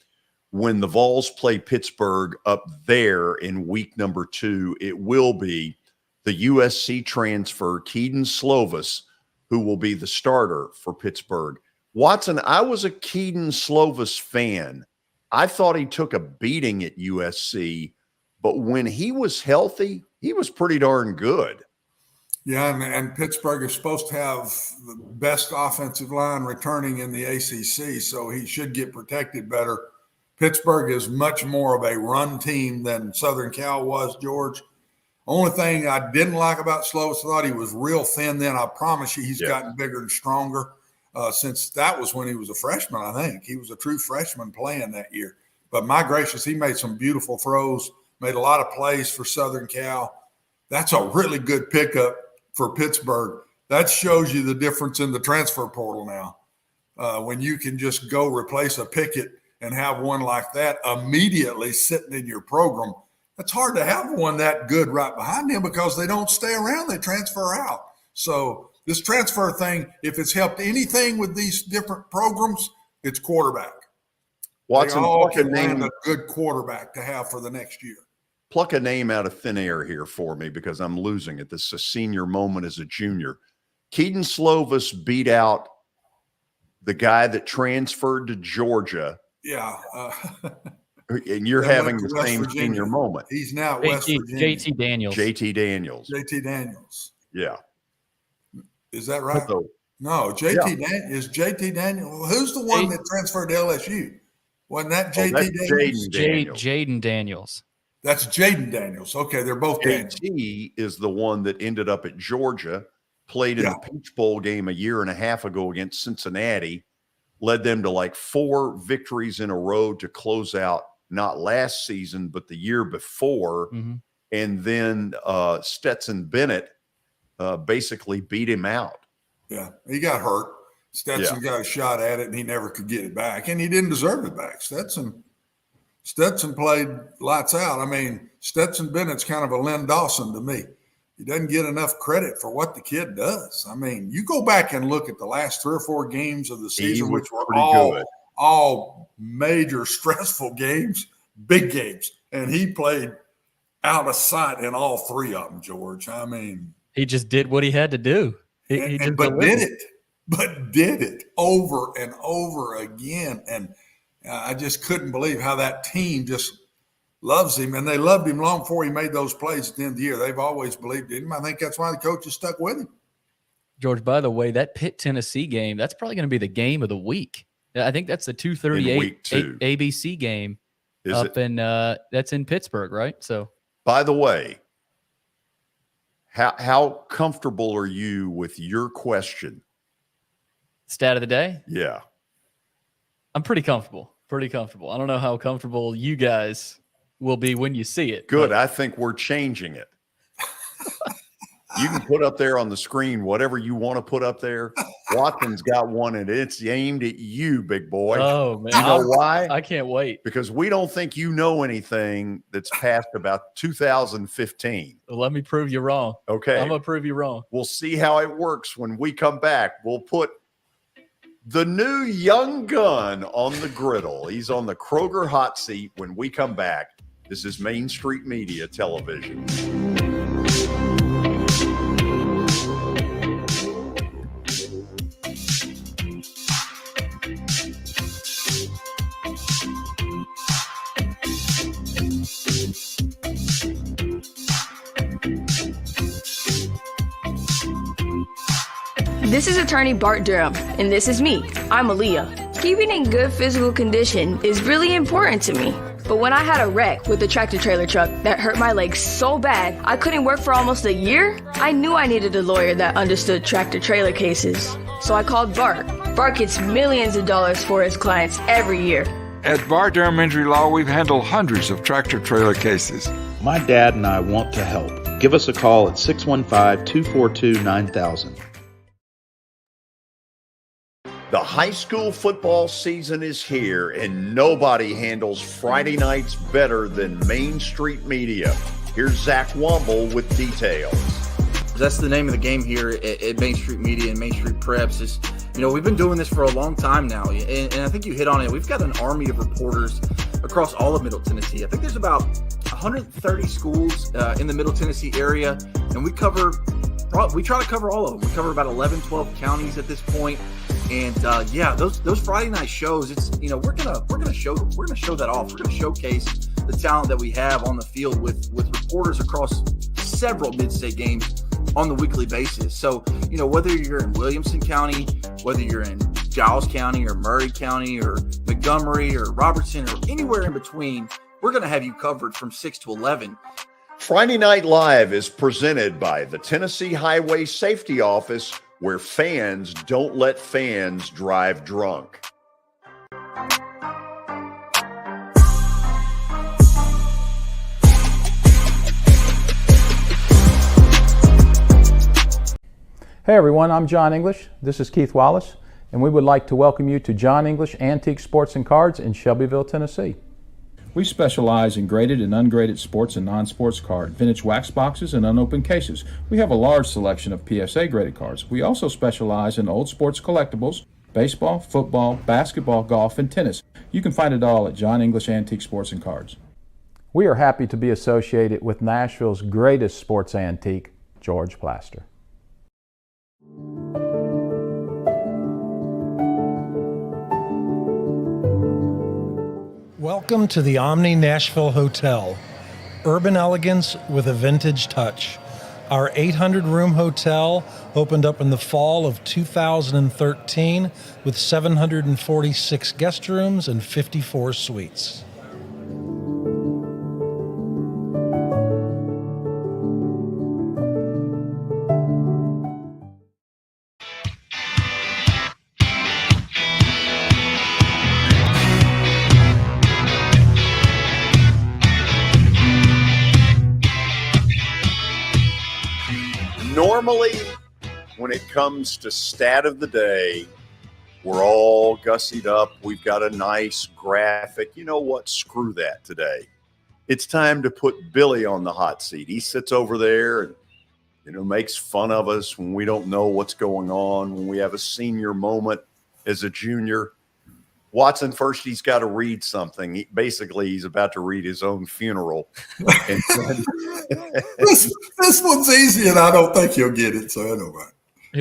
When the Vols play Pittsburgh up there in week number 2, it will be the USC transfer, Keaton Slovis, who will be the starter for Pittsburgh. Watson, I was a Keaton Slovis fan. I thought he took a beating at USC, but when he was healthy, he was pretty darn good. Yeah, and Pittsburgh is supposed to have the best offensive line returning in the ACC, so he should get protected better. Pittsburgh is much more of a run team than Southern Cal was, George. Only thing I didn't like about Slovis, I thought he was real thin then. I promise you he's gotten bigger and stronger since that was when he was a freshman, I think. He was a true freshman playing that year. But my gracious, he made some beautiful throws, made a lot of plays for Southern Cal. That's a really good pickup for Pittsburgh. That shows you the difference in the transfer portal now. When you can just go replace a Pickett and have one like that immediately sitting in your program, it's hard to have one that good right behind him because they don't stay around. They transfer out. So this transfer thing, if it's helped anything with these different programs, it's quarterback. Watson, they all can land a good quarterback to have for the next year. Pluck a name out of thin air here for me because I'm losing it. This is a senior moment as a junior. Keaton Slovis beat out the guy that transferred to Georgia. Yeah. And you're having the same senior moment. He's now at West Virginia. JT Daniels. JT Daniels. JT Daniels. Yeah. Is that right? No, is JT Daniels. Who's the one that transferred to LSU? Wasn't that JT Daniels? Jaden Daniels. That's Jaden Daniels. Okay, they're both Daniels. JT is the one that ended up at Georgia, played in the Peach Bowl game a year and a half ago against Cincinnati, led them to like 4 victories in a row to close out not last season, but the year before. Mm-hmm. And then Stetson Bennett basically beat him out. Yeah, he got hurt. Stetson got a shot at it, and he never could get it back, and he didn't deserve it back. Stetson played lights out. I mean, Stetson Bennett's kind of a Len Dawson to me. He doesn't get enough credit for what the kid does. I mean, you go back and look at the last 3 or 4 games of the season, which were all major stressful games, big games, and he played out of sight in all 3 of them, George. I mean, he just did what he had to do. But did it over and over again. And I just couldn't believe how that team just loves him. And they loved him long before he made those plays at the end of the year. They've always believed in him. I think that's why the coach is stuck with him. George, by the way, that Pitt-Tennessee game, that's probably going to be the game of the week. I think that's the 2:38 ABC game that's in Pittsburgh, right? So, by the way, How comfortable are you with your question? Stat of the day? Yeah. I'm pretty comfortable. Pretty comfortable. I don't know how comfortable you guys will be when you see it. Good. I think we're changing it. You can put up there on the screen whatever you want to put up there. Watson's got one, and it's aimed at you, big boy. Oh, man. You know why? I can't wait. Because we don't think you know anything that's past about 2015. Well, let me prove you wrong. Okay. I'm going to prove you wrong. We'll see how it works when we come back. We'll put the new young gun on the griddle. He's on the Kroger hot seat when we come back. This is Main Street Media Television. This is attorney Bart Durham, and this is me. I'm Aaliyah. Keeping in good physical condition is really important to me. But when I had a wreck with a tractor trailer truck that hurt my legs so bad I couldn't work for almost a year, I knew I needed a lawyer that understood tractor trailer cases. So I called Bart. Bart gets millions of dollars for his clients every year. At Bart Durham Injury Law, we've handled hundreds of tractor trailer cases. My dad and I want to help. Give us a call at 615-242-9000. The high school football season is here, and nobody handles Friday nights better than Main Street Media. Here's Zach Womble with details. That's the name of the game here at Main Street Media and Main Street Preps. Is, we've been doing this for a long time now, and I think you hit on it. We've got an army of reporters across all of Middle Tennessee. I think there's about 130 schools in the Middle Tennessee area, and we try to cover all of them. We cover about 11, 12 counties at this point. And those Friday night shows, it's we're gonna show that off. We're gonna showcase the talent that we have on the field with reporters across several mid-state games on the weekly basis. So whether you're in Williamson County, whether you're in Giles County or Murray County or Montgomery or Robertson or anywhere in between, we're gonna have you covered from 6 to 11. Friday Night Live is presented by the Tennessee Highway Safety Office, where fans don't let fans drive drunk. Hey everyone, I'm John English. This is Keith Wallace, and we would like to welcome you to John English Antique Sports and Cards in Shelbyville, Tennessee. We specialize in graded and ungraded sports and non-sports cards, vintage wax boxes, and unopened cases. We have a large selection of PSA graded cards. We also specialize in old sports collectibles, baseball, football, basketball, golf, and tennis. You can find it all at John English Antique Sports and Cards. We are happy to be associated with Nashville's greatest sports antique, George Plaster. Welcome to the Omni Nashville Hotel, urban elegance with a vintage touch. Our 800-room hotel opened up in the fall of 2013 with 746 guest rooms and 54 suites. Normally, when it comes to stat of the day, we're all gussied up. We've got a nice graphic. You know what? Screw that today. It's time to put Billy on the hot seat. He sits over there and, makes fun of us when we don't know what's going on, when we have a senior moment as a junior. Watson, first he's got to read something. He's about to read his own funeral. And this one's easy, and I don't think he'll get it, so I don't mind.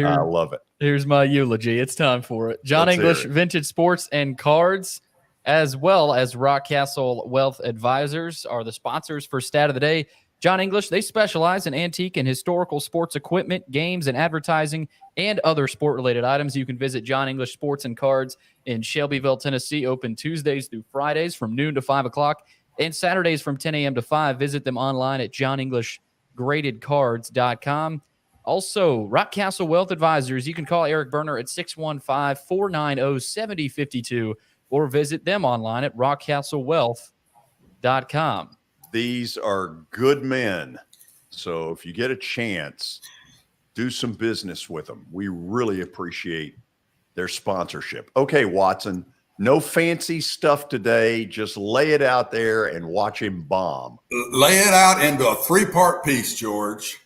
I love it. Here's my eulogy. It's time for it. John English Vintage Sports and Cards, as well as Rockcastle Wealth Advisors, are the sponsors for Stat of the Day. John English, they specialize in antique and historical sports equipment, games, and advertising, and other sport-related items. You can visit John English Sports and Cards in Shelbyville, Tennessee, open Tuesdays through Fridays from noon to 5 o'clock, and Saturdays from 10 a.m. to 5. Visit them online at gradedcards.com. Also, Rock Castle Wealth Advisors. You can call Eric Berner at 615-490-7052 or visit them online at rockcastlewealth.com. These are good men. So if you get a chance, do some business with them. We really appreciate their sponsorship. Okay, Watson, no fancy stuff today. Just lay it out there and watch him bomb. Lay it out into a 3-part piece, George.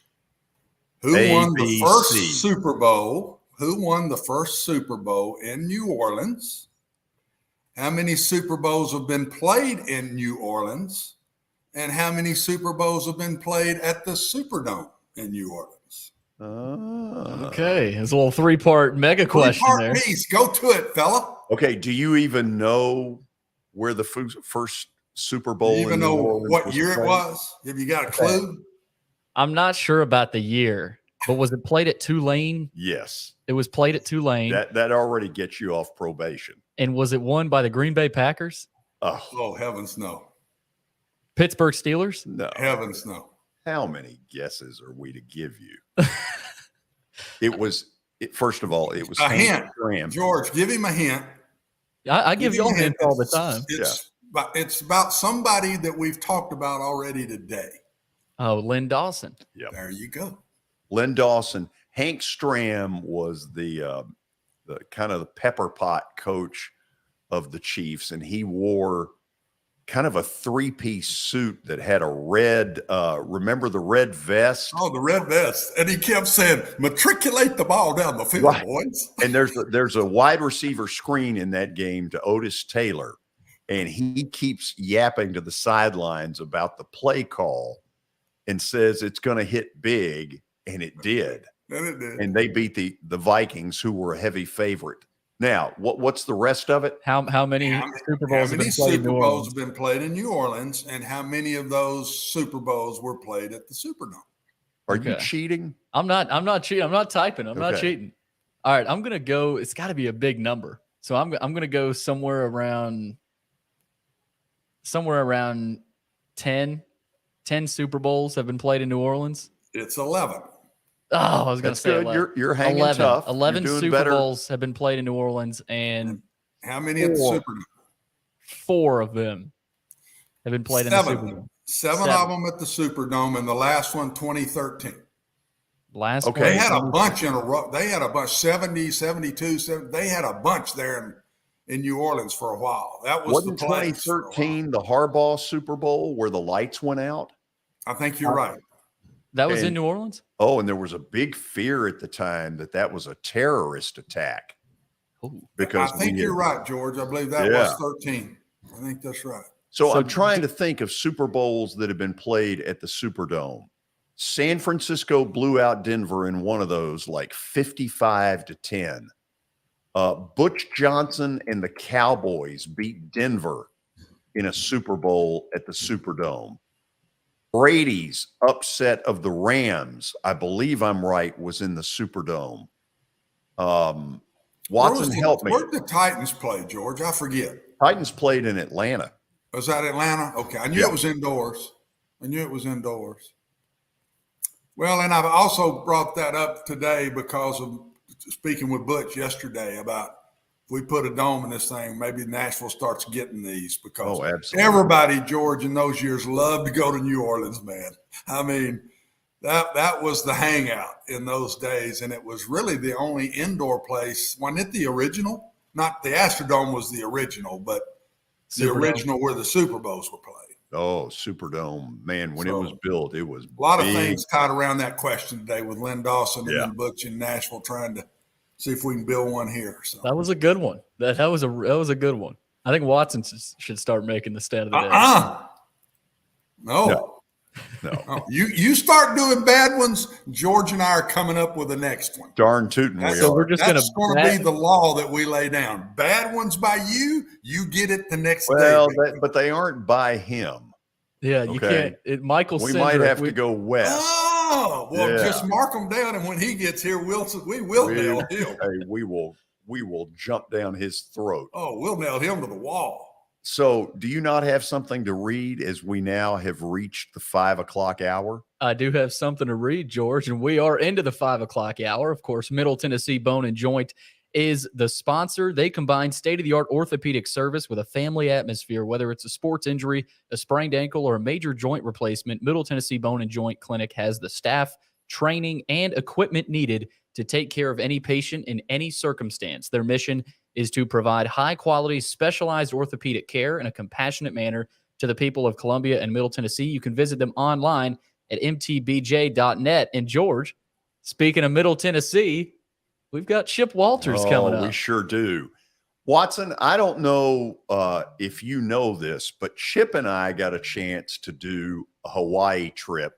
Who won the first Super Bowl? Who won the first Super Bowl in New Orleans? How many Super Bowls have been played in New Orleans? And how many Super Bowls have been played at the Superdome in New Orleans? Okay, it's a little 3-part mega question there. Piece. Go to it, fella. Okay, do you even know where the first Super Bowl? Do you even know what year it was? Have you got a clue? I'm not sure about the year, but was it played at Tulane? Yes. It was played at Tulane. That already gets you off probation. And was it won by the Green Bay Packers? Oh, heavens no. Pittsburgh Steelers? No. Heavens no. How many guesses are we to give you? First of all, it was a hint. George, give him a hint. I give you all hints all the time. It's about somebody that we've talked about already today. Oh, Len Dawson. Yep. There you go. Len Dawson. Hank Stram was the kind of the pepper pot coach of the Chiefs, and he wore kind of a 3-piece suit that had a red, remember the red vest? Oh, the red vest. And he kept saying, matriculate the ball down the field, boys. And there's a wide receiver screen in that game to Otis Taylor, and he keeps yapping to the sidelines about the play call and says it's going to hit big, and it did. And it did. And they beat the Vikings, who were a heavy favorite. Now, what's the rest of it? How many Super Bowls have been played in New Orleans, and how many of those Super Bowls were played at the Superdome? Are you cheating? I'm not cheating. I'm not typing. I'm not cheating. All right, I'm gonna go. It's got to be a big number. So I'm gonna go somewhere around 10 Super Bowls have been played in New Orleans. It's 11. Oh, I was going to say 11. You're hanging 11. Tough. 11 Super Bowls have been played in New Orleans, and how many at the Superdome? 4 of them have been played in the Superdome. 7 of them at the Superdome, and the last one 2013. They had a bunch in a row. They had a bunch, 70, 72, 70. They had a bunch there in New Orleans for a while. That was Wasn't 2013 the Harbaugh Super Bowl where the lights went out? I think you're right. That was in New Orleans? Oh, and there was a big fear at the time that was a terrorist attack. Ooh. Because I think you're right, George. I believe that was 13. I think that's right. So I'm trying to think of Super Bowls that have been played at the Superdome. San Francisco blew out Denver in one of those, like 55-10. Butch Johnson and the Cowboys beat Denver in a Super Bowl at the Superdome. Brady's upset of the Rams, I believe I'm right, was in the Superdome. Watson, help me. Where did the Titans play, George? I forget. Titans played in Atlanta. Was that Atlanta? Okay. I knew it was indoors. Well, and I've also brought that up today because of speaking with Butch yesterday about if we put a dome in this thing, maybe Nashville starts getting these because everybody, George, in those years loved to go to New Orleans, man. I mean, that was the hangout in those days, and it was really the only indoor place. Wasn't it the original? Not the Astrodome was the original, but the original where the Super Bowls were played. Oh, Superdome, man! When it was built, it was a lot of things tied around that question today with Len Dawson and then Butch in Nashville trying to see if we can build one here. So that was a good one. That was a good one. I think Watson should start making the stat of the day. No. You start doing bad ones. George and I are coming up with the next one. Darn tootin' we so are. We're just That's going to be the law that we lay down. Bad ones by you get it the next day. Well, but they aren't by him. Yeah, you can't. Michael we might have to go west. Oh, well, just mark them down, and when he gets here, we will nail him. Hey, we will jump down his throat. Oh, we'll nail him to the wall. So do you not have something to read as we now have reached the 5 o'clock hour? I do have something to read, George, and we are into the 5 o'clock hour. Of course, Middle Tennessee Bone and Joint is the sponsor. They combine state-of-the-art orthopedic service with a family atmosphere. Whether it's a sports injury, a sprained ankle, or a major joint replacement, Middle Tennessee Bone and Joint Clinic has the staff, training, and equipment needed to take care of any patient in any circumstance. Their mission is to provide high-quality, specialized orthopedic care in a compassionate manner to the people of Columbia and Middle Tennessee. You can visit them online at mtbj.net. And George, speaking of Middle Tennessee, we've got Chip Walters coming up. We sure do. Watson, I don't know if you know this, but Chip and I got a chance to do a Hawaii trip.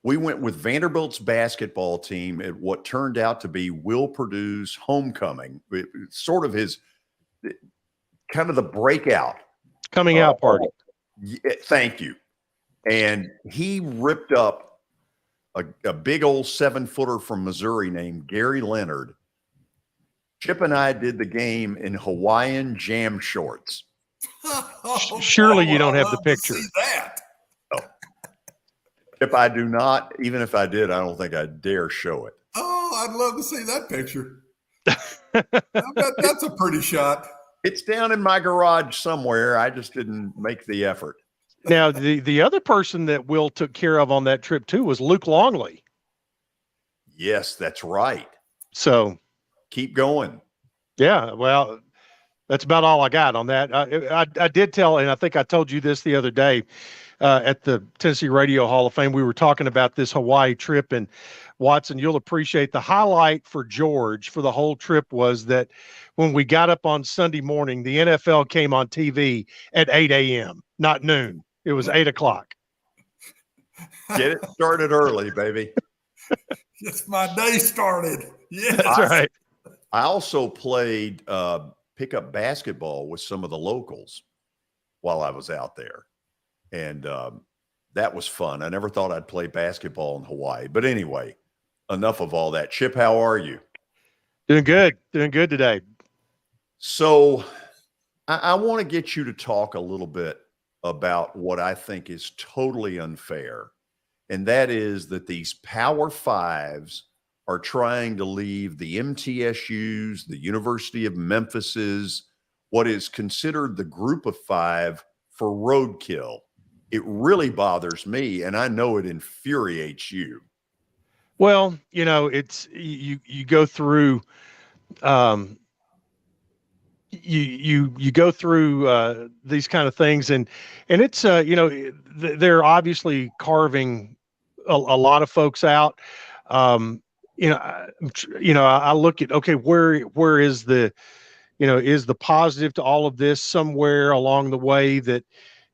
We went with Vanderbilt's basketball team at what turned out to be Will Purdue's homecoming. It's sort of his kind of the breakout. Coming out party. Thank you. And he ripped up a big old 7-footer from Missouri named Gary Leonard. Chip and I did the game in Hawaiian jam shorts. Surely you don't have the picture. See that. Chip, I do not. Even if I did, I don't think I'd dare show it. Oh, I'd love to see that picture. I bet that's a pretty shot. It's down in my garage somewhere. I just didn't make the effort. Now, the other person that Will took care of on that trip, too, was Luke Longley. Yes, that's right. So keep going. Yeah, well, that's about all I got on that. I did tell, and I think I told you this the other day at the Tennessee Radio Hall of Fame. We were talking about this Hawaii trip, and Watson, you'll appreciate the highlight for George for the whole trip was that when we got up on Sunday morning, the NFL came on TV at 8 a.m., not noon. It was 8 o'clock. Get it started early, baby. Yes, my day started. Yes. That's right. I also played pickup basketball with some of the locals while I was out there. And that was fun. I never thought I'd play basketball in Hawaii. But anyway, enough of all that. Chip, how are you? Doing good. Doing good today. So I want to get you to talk a little bit about what I think is totally unfair. And that is that these Power Fives are trying to leave the MTSUs, the University of Memphis's, what is considered the group of five for roadkill. It really bothers me, and I know it infuriates you. Well, you know, it's you go through you go through these kind of things, and it's you know, they're obviously carving a lot of folks out. You know, I look at, okay, where is the, you know, is the positive to all of this somewhere along the way, that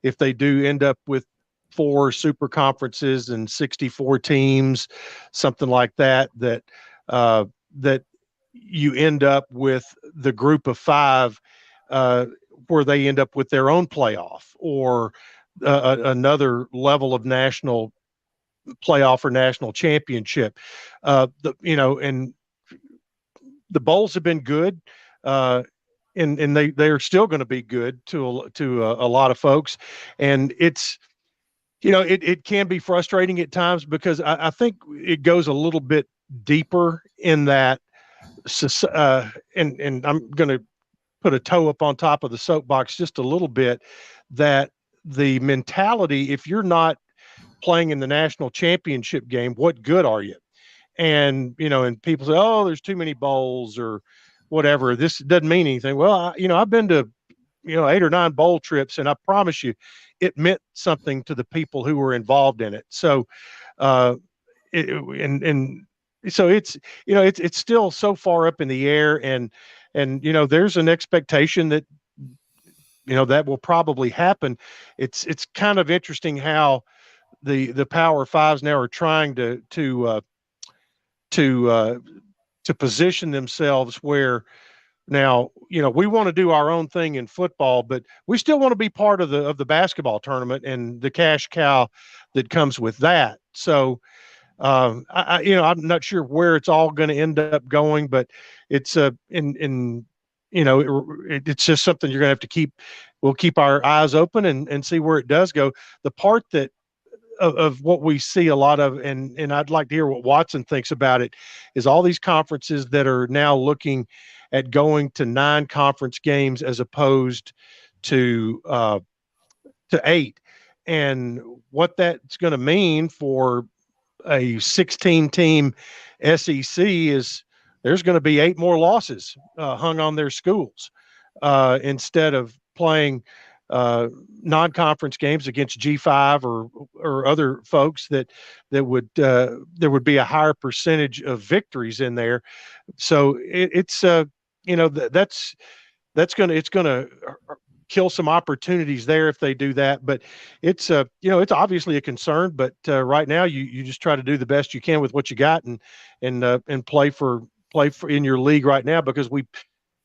if they do end up with 4 super conferences and 64 teams, something like that, that you end up with the group of 5 where they end up with their own playoff or another level of national playoff or national championship. You know, and the bowls have been good, and they're still going to be good to a lot of folks. And it's, you know, it can be frustrating at times, because I think it goes a little bit deeper in that, and I'm going to put a toe up on top of the soapbox just a little bit, that the mentality, if you're not playing in the national championship game, what good are you? And, you know, and people say, oh, there's too many bowls or whatever. This doesn't mean anything. Well, you know, I've been to, you know, 8 or 9 bowl trips, and I promise you it meant something to the people who were involved in it. So, so it's, you know, it's still so far up in the air, and, you know, there's an expectation that, you know, that will probably happen. It's kind of interesting how the Power Fives now are trying to position themselves where now, you know, we want to do our own thing in football, but we still want to be part of the basketball tournament and the cash cow that comes with that. So, you know, I'm not sure where it's all going to end up going, but it's you know, it's just something you're going to have to keep we'll keep our eyes open and see where it does go. The part that of what we see a lot of, and I'd like to hear what Watson thinks about it, is all these conferences that are now looking at going to 9 conference games as opposed to 8, and what that's going to mean for a 16-team SEC is there's going to be 8 more losses hung on their schools instead of playing non-conference games against G5 or other folks that would there would be a higher percentage of victories in there. So it's it's going to kill some opportunities there if they do that. But it's it's obviously a concern. But right now you just try to do the best you can with what you got and play for in your league right now, because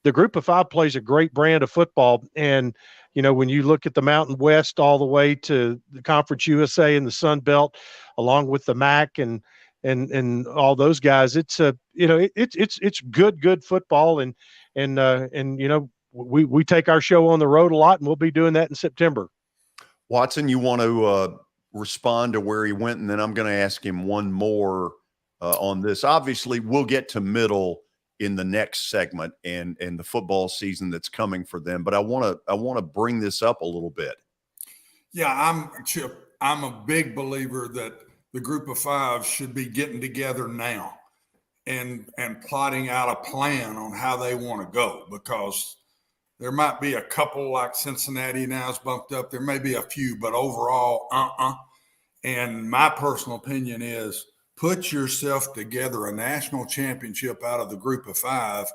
the Group of 5 plays a great brand of football. And when you look at the Mountain West all the way to the Conference USA and the Sun Belt, along with the MAC and all those guys, it's it's good football. And we take our show on the road a lot, and we'll be doing that in September. Watson, you want to respond to where he went, and then I'm going to ask him one more on this. Obviously, we'll get to middle in the next segment and the football season that's coming for them, but I want to bring this up a little bit. Yeah, I'm a big believer that the Group of 5 should be getting together now and plotting out a plan on how they want to go, because there might be a couple, like Cincinnati now is bumped up. There may be a few, but overall, And my personal opinion is put yourself together a national championship out of the Group of 5,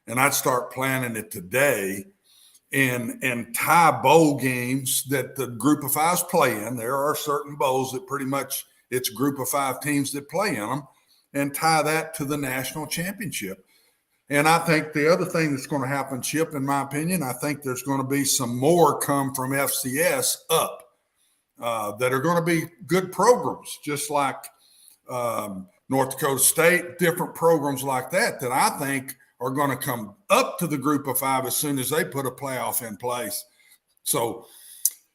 and I'd start planning it today and tie bowl games that the Group of 5s play in. There are certain bowls that pretty much it's Group of 5 teams that play in them, and tie that to the national championship. And I think the other thing that's going to happen, Chip, in my opinion, I think there's going to be some more come from FCS up that are going to be good programs, just like North Dakota State, different programs like that I think are going to come up to the Group of 5 as soon as they put a playoff in place. So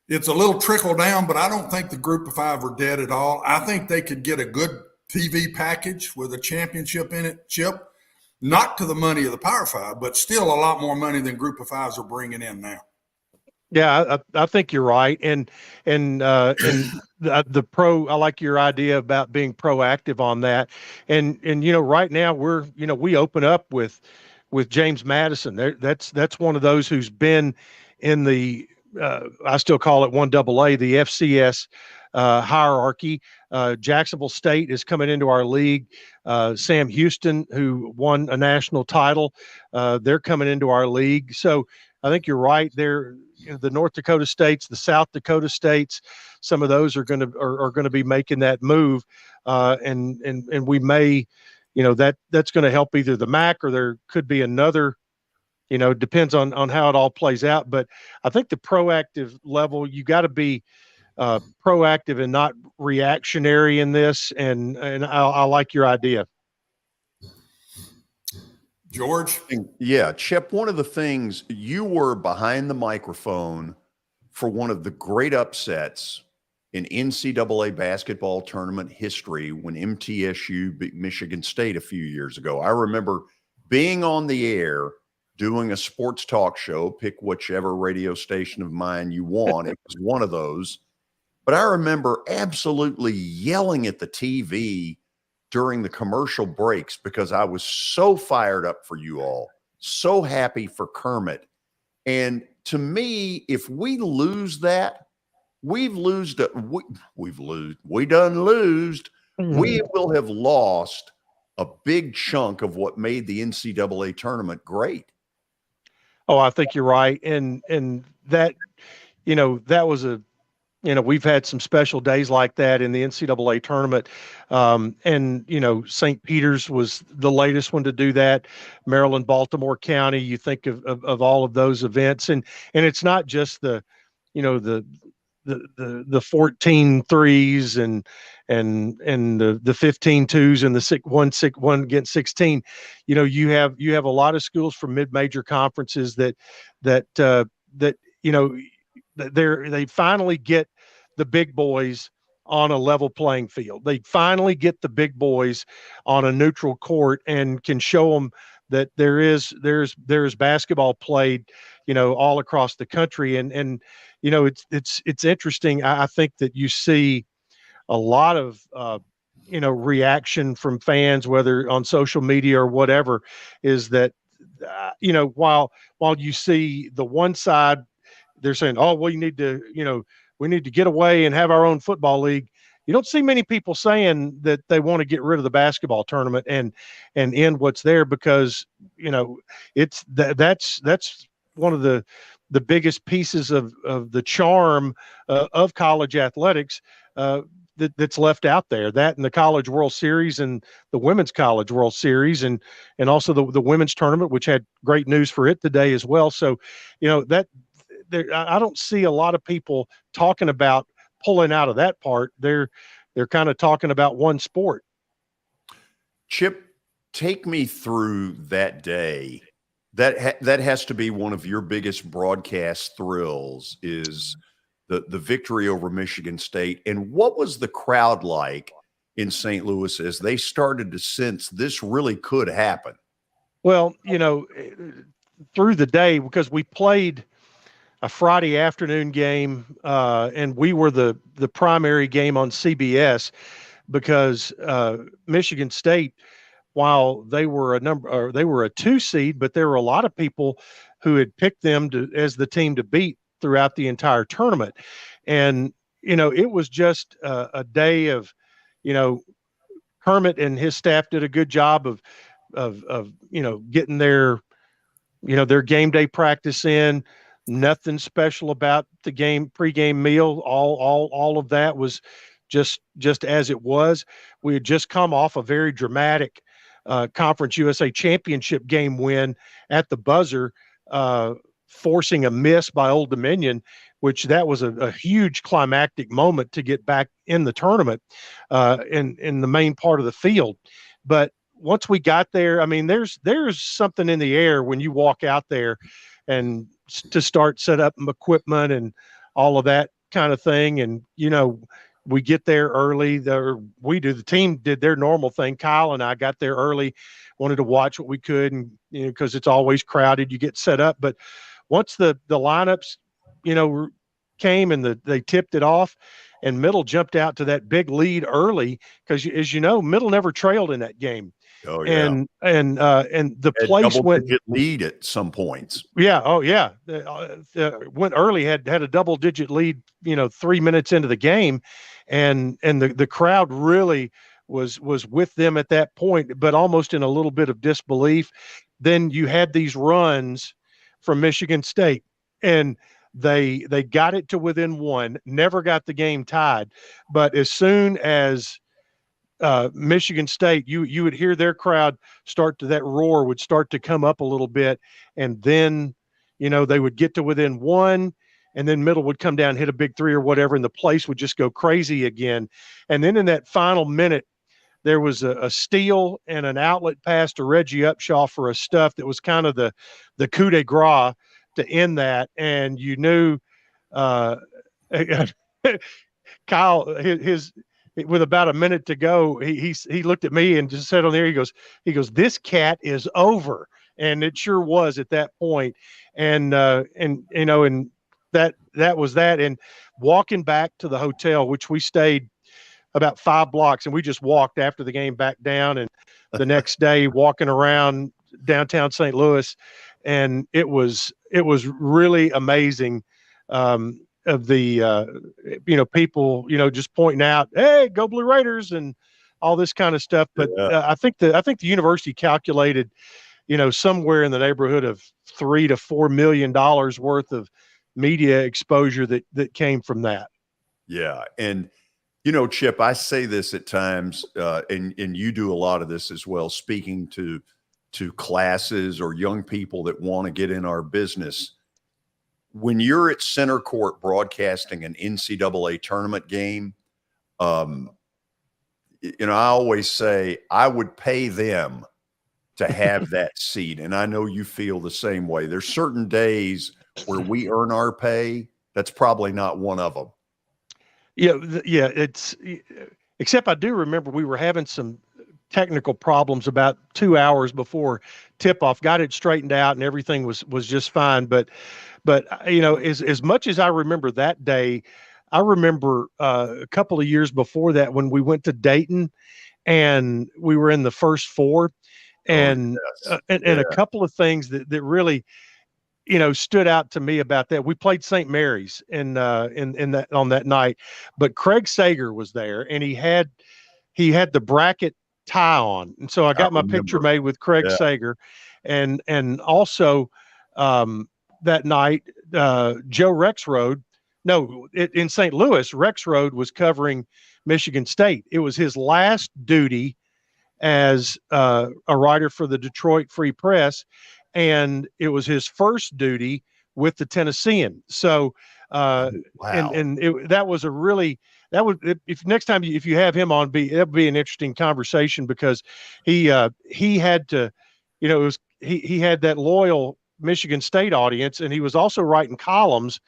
it's a little trickle down, but I don't think the Group of 5 are dead at all. I think they could get a good TV package with a championship in it, Chip. Not to the money of the Power 5, but still a lot more money than Group of 5s are bringing in now. Yeah, I think you're right, and the pro. I like your idea about being proactive on that, and right now we open up with James Madison. That's one of those who's been in the I still call it 1AA, the FCS hierarchy. Jacksonville State is coming into our league. Sam Houston, who won a national title, they're coming into our league. So I think you're right. They're the North Dakota States, the South Dakota States. Some of those are going to be making that move, and we may, that's going to help either the MAC or there could be another. Depends on how it all plays out. But I think the proactive level, you got to be proactive and not reactionary in this. And I like your idea. George? Yeah, Chip, one of the things, you were behind the microphone for one of the great upsets in NCAA basketball tournament history when MTSU beat Michigan State a few years ago. I remember being on the air doing a sports talk show, pick whichever radio station of mine you want. It was one of those. But I remember absolutely yelling at the TV during the commercial breaks because I was so fired up for you all, so happy for Kermit. And to me, if we lose that, we done losed. Mm-hmm. We will have lost a big chunk of what made the NCAA tournament great. Oh, I think you're right. And that, that was we've had some special days like that in the NCAA tournament. And St. Peter's was the latest one to do that. Maryland, Baltimore County, you think of all of those events. And it's not just the 14 threes and the 15 twos and the one against 16. You have a lot of schools from mid-major conferences that they finally get the big boys on a level playing field. They finally get the big boys on a neutral court and can show them that there's basketball played, all across the country. And it's interesting. I think that you see a lot of reaction from fans, whether on social media or whatever, is that while you see the one side, they're saying, oh, well, we need to get away and have our own football league. You don't see many people saying that they want to get rid of the basketball tournament and end what's there, because it's that's one of the biggest pieces of the charm of college athletics that's left out there. That and the College World Series and the Women's College World Series and also the women's tournament, which had great news for it today as well. So, I don't see a lot of people talking about pulling out of that part. They're kind of talking about one sport. Chip, take me through that day. That has to be one of your biggest broadcast thrills, is the victory over Michigan State. And what was the crowd like in St. Louis as they started to sense this really could happen? Well, through the day, because we played a Friday afternoon game, and we were the primary game on CBS, because Michigan State, while they were a 2 seed, but there were a lot of people who had picked them as the team to beat throughout the entire tournament. And it was just a day of, Kermit and his staff did a good job of getting their game day practice in. Nothing special about the pregame meal. All of that was just as it was. We had just come off a very dramatic Conference USA championship game win at the buzzer, forcing a miss by Old Dominion, which that was a huge climactic moment to get back in the tournament in the main part of the field. But once we got there, I mean, there's something in the air when you walk out there and to start set up equipment and all of that kind of thing. And, we get there early. The team did their normal thing. Kyle and I got there early, wanted to watch what we could, and because it's always crowded, you get set up. But once the lineups, came and they tipped it off, and Middle jumped out to that big lead early, because as you know, Middle never trailed in that game. Oh yeah, and the place went lead at some points. Yeah. Oh yeah. Went early, had a double-digit lead, 3 minutes into the game, and the crowd really was with them at that point, but almost in a little bit of disbelief. Then you had these runs from Michigan State, and they got it to within one, never got the game tied, but as soon as Michigan State, you would hear their crowd that roar would start to come up a little bit, and then they would get to within one, and then Middle would come down, hit a big three or whatever, and the place would just go crazy again. And then in that final minute, there was a steal and an outlet pass to Reggie Upshaw for a stuff that was kind of the coup de grace to end that. And you knew Kyle, with about a minute to go, he looked at me and just said on there, he goes, "This cat is over," and it sure was at that point. And that was that. And walking back to the hotel, which we stayed about 5 blocks, and we just walked after the game back down, and the next day walking around downtown St. Louis, and it was really amazing. Of the people just pointing out, hey, go Blue Raiders, and all this kind of stuff. But I think the university calculated somewhere in the neighborhood of $3 to $4 million worth of media exposure that came from that. Yeah. And Chip, I say this at times, and you do a lot of this as well, speaking to classes or young people that want to get in our business. When you're at center court broadcasting an NCAA tournament game, I always say I would pay them to have that seat. And I know you feel the same way. There's certain days where we earn our pay, that's probably not one of them. Yeah, it's except I do remember we were having some technical problems about 2 hours before tip-off. Got it straightened out and everything was just fine. But as much as I remember that day, I remember a couple of years before that when we went to Dayton and we were in the first four, and a couple of things that really stood out to me about that. We played St. Mary's in that on that night, but Craig Sager was there and he had the bracket tie on, and so I got my picture made with Craig Sager, and also that night Joe Rexroad, in St. Louis, Rexroad was covering Michigan State. It was his last duty as a writer for the Detroit Free Press, and it was his first duty with the Tennessean. So that was a really, if next time if you have him on, it'll be an interesting conversation, because he had to, he had that loyal Michigan State audience, and he was also writing columns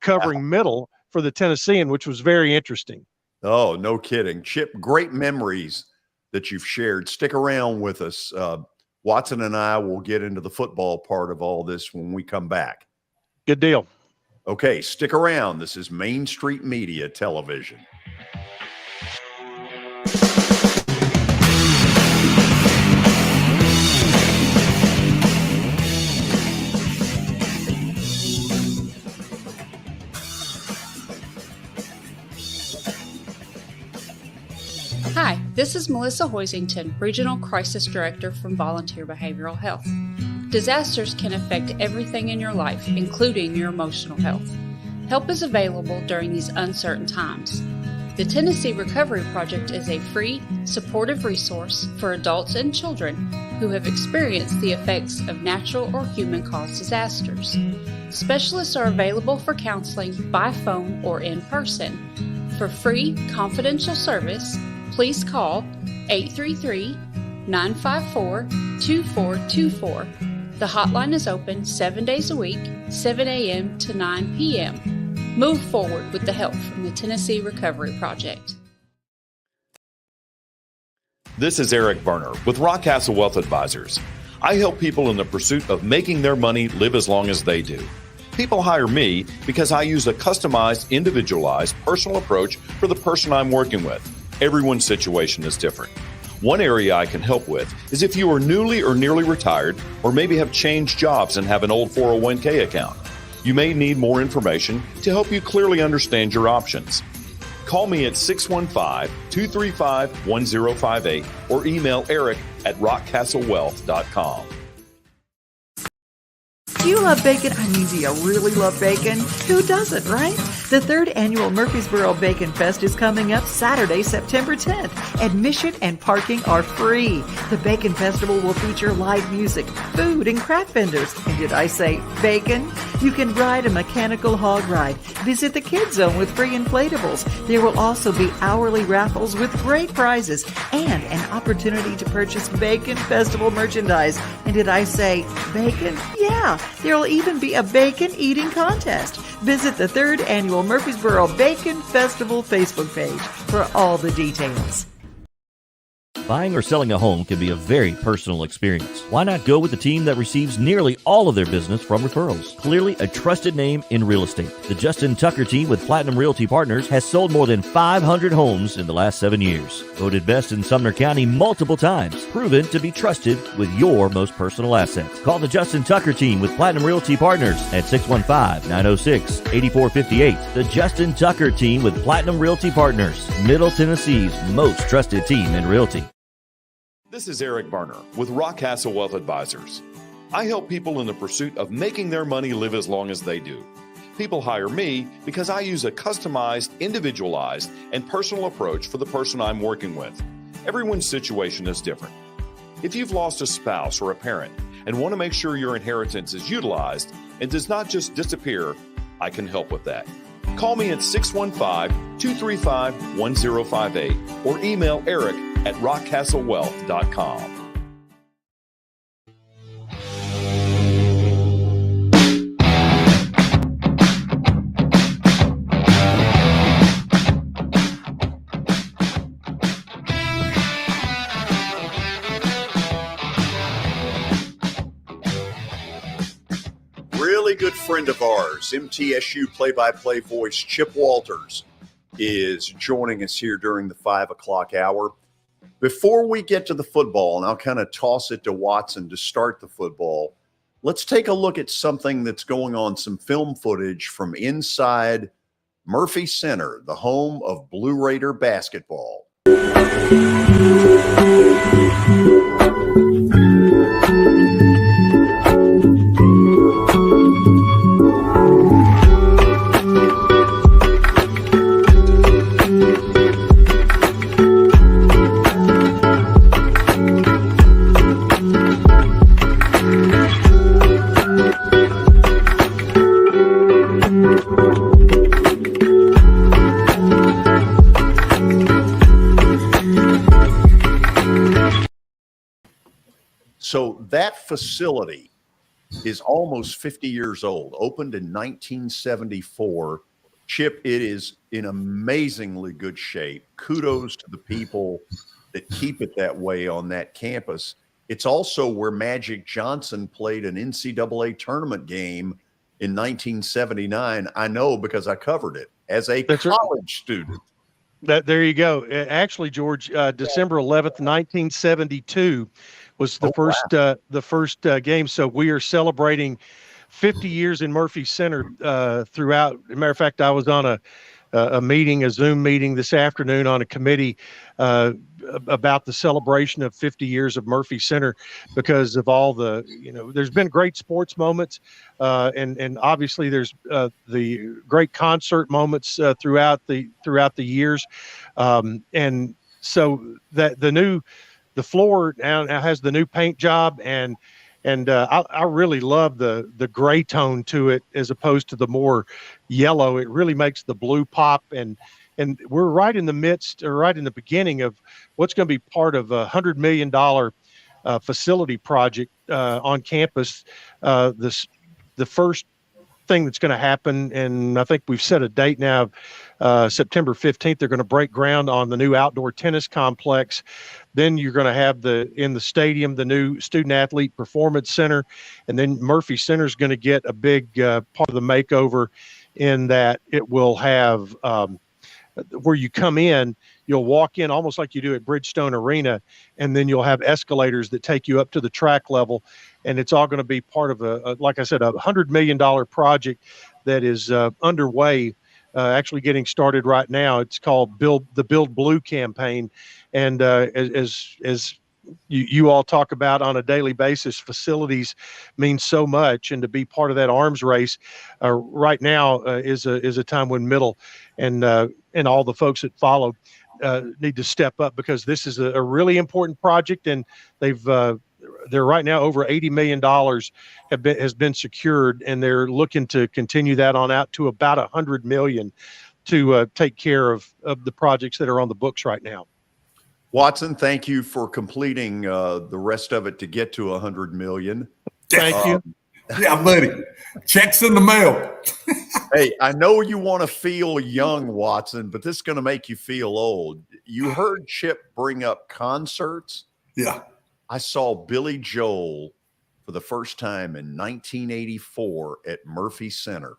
covering middle for the Tennessean, which was very interesting. Oh, no kidding. Chip, great memories that you've shared. Stick around with us. Watson and I will get into the football part of all this when we come back. Good deal. Okay, stick around. This is Main Street Media Television. Hi, this is Melissa Hoisington, Regional Crisis Director from Volunteer Behavioral Health. Disasters can affect everything in your life, including your emotional health. Help is available during these uncertain times. The Tennessee Recovery Project is a free, supportive resource for adults and children who have experienced the effects of natural or human-caused disasters. Specialists are available for counseling by phone or in person. For free, confidential service, please call 833-954-2424. The hotline is open 7 days a week, 7 a.m. to 9 p.m. Move forward with the help from the Tennessee Recovery Project. This is Eric Berner with Rockcastle Wealth Advisors. I help people in the pursuit of making their money live as long as they do. People hire me because I use a customized, individualized, personal approach for the person I'm working with. Everyone's situation is different. One area I can help with is if you are newly or nearly retired, or maybe have changed jobs and have an old 401k account. You may need more information to help you clearly understand your options. Call me at 615-235-1058 or email eric@rockcastlewealth.com. Do you love bacon? I mean, do you really love bacon? Who doesn't, right? The 3rd annual Murfreesboro Bacon Fest is coming up Saturday, September 10th. Admission and parking are free. The Bacon Festival will feature live music, food, and craft vendors. And did I say bacon? You can ride a mechanical hog ride. Visit the Kids Zone with free inflatables. There will also be hourly raffles with great prizes and an opportunity to purchase Bacon Festival merchandise. And did I say bacon? Yeah. There will even be a bacon eating contest. Visit the 3rd annual Murfreesboro Bacon Festival Facebook page for all the details. Buying or selling a home can be a very personal experience. Why not go with the team that receives nearly all of their business from referrals? Clearly a trusted name in real estate. The Justin Tucker team with Platinum Realty Partners has sold more than 500 homes in the last 7 years. Voted best in Sumner County multiple times. Proven to be trusted with your most personal assets. Call the Justin Tucker team with Platinum Realty Partners at 615-906-8458. The Justin Tucker team with Platinum Realty Partners, Middle Tennessee's most trusted team in realty. This is Eric Berner with Rockcastle Wealth Advisors. I help people in the pursuit of making their money live as long as they do. People hire me because I use a customized, individualized, and personal approach for the person I'm working with. Everyone's situation is different. If you've lost a spouse or a parent and want to make sure your inheritance is utilized and does not just disappear, I can help with that. Call me at 615-235-1058 or email eric@rockcastlewealth.com. really good friend of ours, MTSU play-by-play voice Chip Walters, is joining us here during the 5 o'clock hour. Before we get to the football, and I'll kind of toss it to Watson to start the football, let's take a look at something that's going on, some film footage from inside Murphy Center, the home of Blue Raider basketball. So that facility is almost 50 years old, opened in 1974. Chip, it is in amazingly good shape. Kudos to the people that keep it that way on that campus. It's also where Magic Johnson played an NCAA tournament game in 1979. I know because I covered it as a college student. There you go. Actually, George, December 11th, 1972 was the first game. So we are celebrating 50 years in Murphy Center throughout. As a matter of fact, I was on a meeting, a Zoom meeting this afternoon on a committee about the celebration of 50 years of Murphy Center because of all the, there's been great sports moments and obviously there's the great concert moments throughout the years. And so that the floor now has the new paint job and I really love the gray tone to it as opposed to the more yellow. It really makes the blue pop and we're right in the midst or right in the beginning of what's going to be part of $100 million facility project on campus. The first thing that's going to happen, and I think we've set a date now, September 15th, they're going to break ground on the new outdoor tennis complex. Then you're going to have in the stadium, the new student athlete performance center. And then Murphy Center is going to get a big part of the makeover in that it will have where you come in, you'll walk in almost like you do at Bridgestone Arena, and then you'll have escalators that take you up to the track level. And it's all going to be part of like I said, a $100 million project that is underway, actually getting started right now. It's called the Build Blue campaign. And as you all talk about on a daily basis, facilities mean so much, and to be part of that arms race right now is a time when Middle and all the folks that follow need to step up because this is a really important project, and they're right now over $80 million has been secured, and they're looking to continue that on out to about $100 million to take care of the projects that are on the books right now. Watson, thank you for completing the rest of it to get to $100 million. Thank you. Yeah, buddy. Checks in the mail. Hey, I know you want to feel young, Watson, but this is going to make you feel old. You heard Chip bring up concerts. Yeah. I saw Billy Joel for the first time in 1984 at Murphy Center.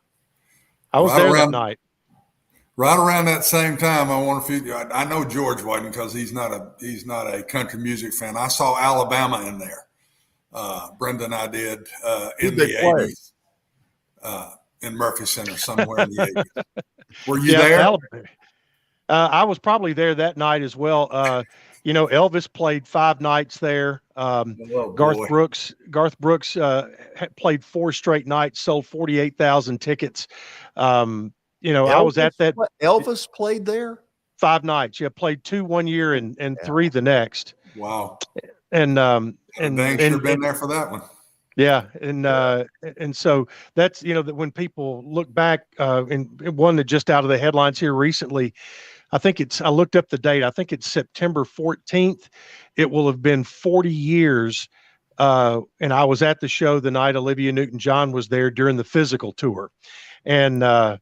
I was there that night. Right around that same time, I know George wasn't because he's not a country music fan. I saw Alabama in there. Brenda and I did in the 80s in Murphy Center somewhere in the 80s. Were you there? Alabama. I was probably there that night as well. Elvis played 5 nights there. Garth Brooks played 4 straight nights, sold 48,000 tickets. Elvis, I was at that. Elvis played there 5 nights. Yeah, played 2 one year and 3 the next. Wow. And sure been there for that one. Yeah, and so that's that when people look back, and one that just out of the headlines here recently, I looked up the date. I think it's September 14th. It will have been 40 years. And I was at the show the night Olivia Newton-John was there during the physical tour, and that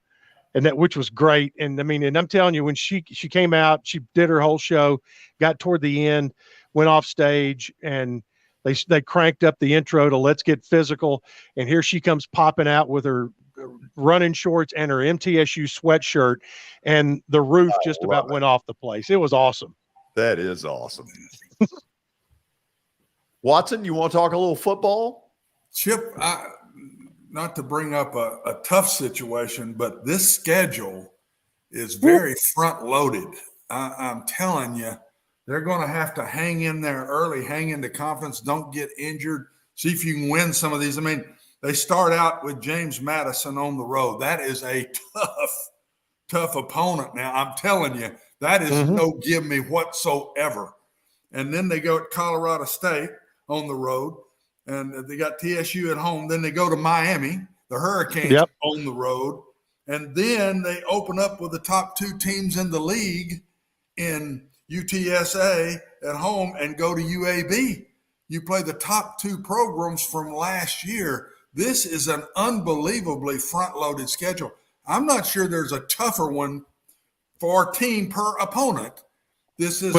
which was great. And I mean, and I'm telling you, when she came out, she did her whole show, got toward the end, went off stage, and they cranked up the intro to Let's Get Physical, and here she comes popping out with her running shorts and her MTSU sweatshirt, and the roof just about went off the place. It was awesome. That is awesome. Watson, you want to talk a little football? Chip, not to bring up a tough situation, but this schedule is very front loaded. I'm telling you, they're going to have to hang in there early, hang into conference, don't get injured, see if you can win some of these. I mean, they start out with James Madison on the road. That is a tough opponent. Now, I'm telling you, that is no give me whatsoever. And then they go to Colorado State on the road, and they got TSU at home. Then they go to Miami, the Hurricanes on the road. And then they open up with the top two teams in the league in UTSA at home and go to UAB. You play the top two programs from last year. This is an unbelievably front-loaded schedule. I'm not sure there's a tougher one for a team per opponent. This is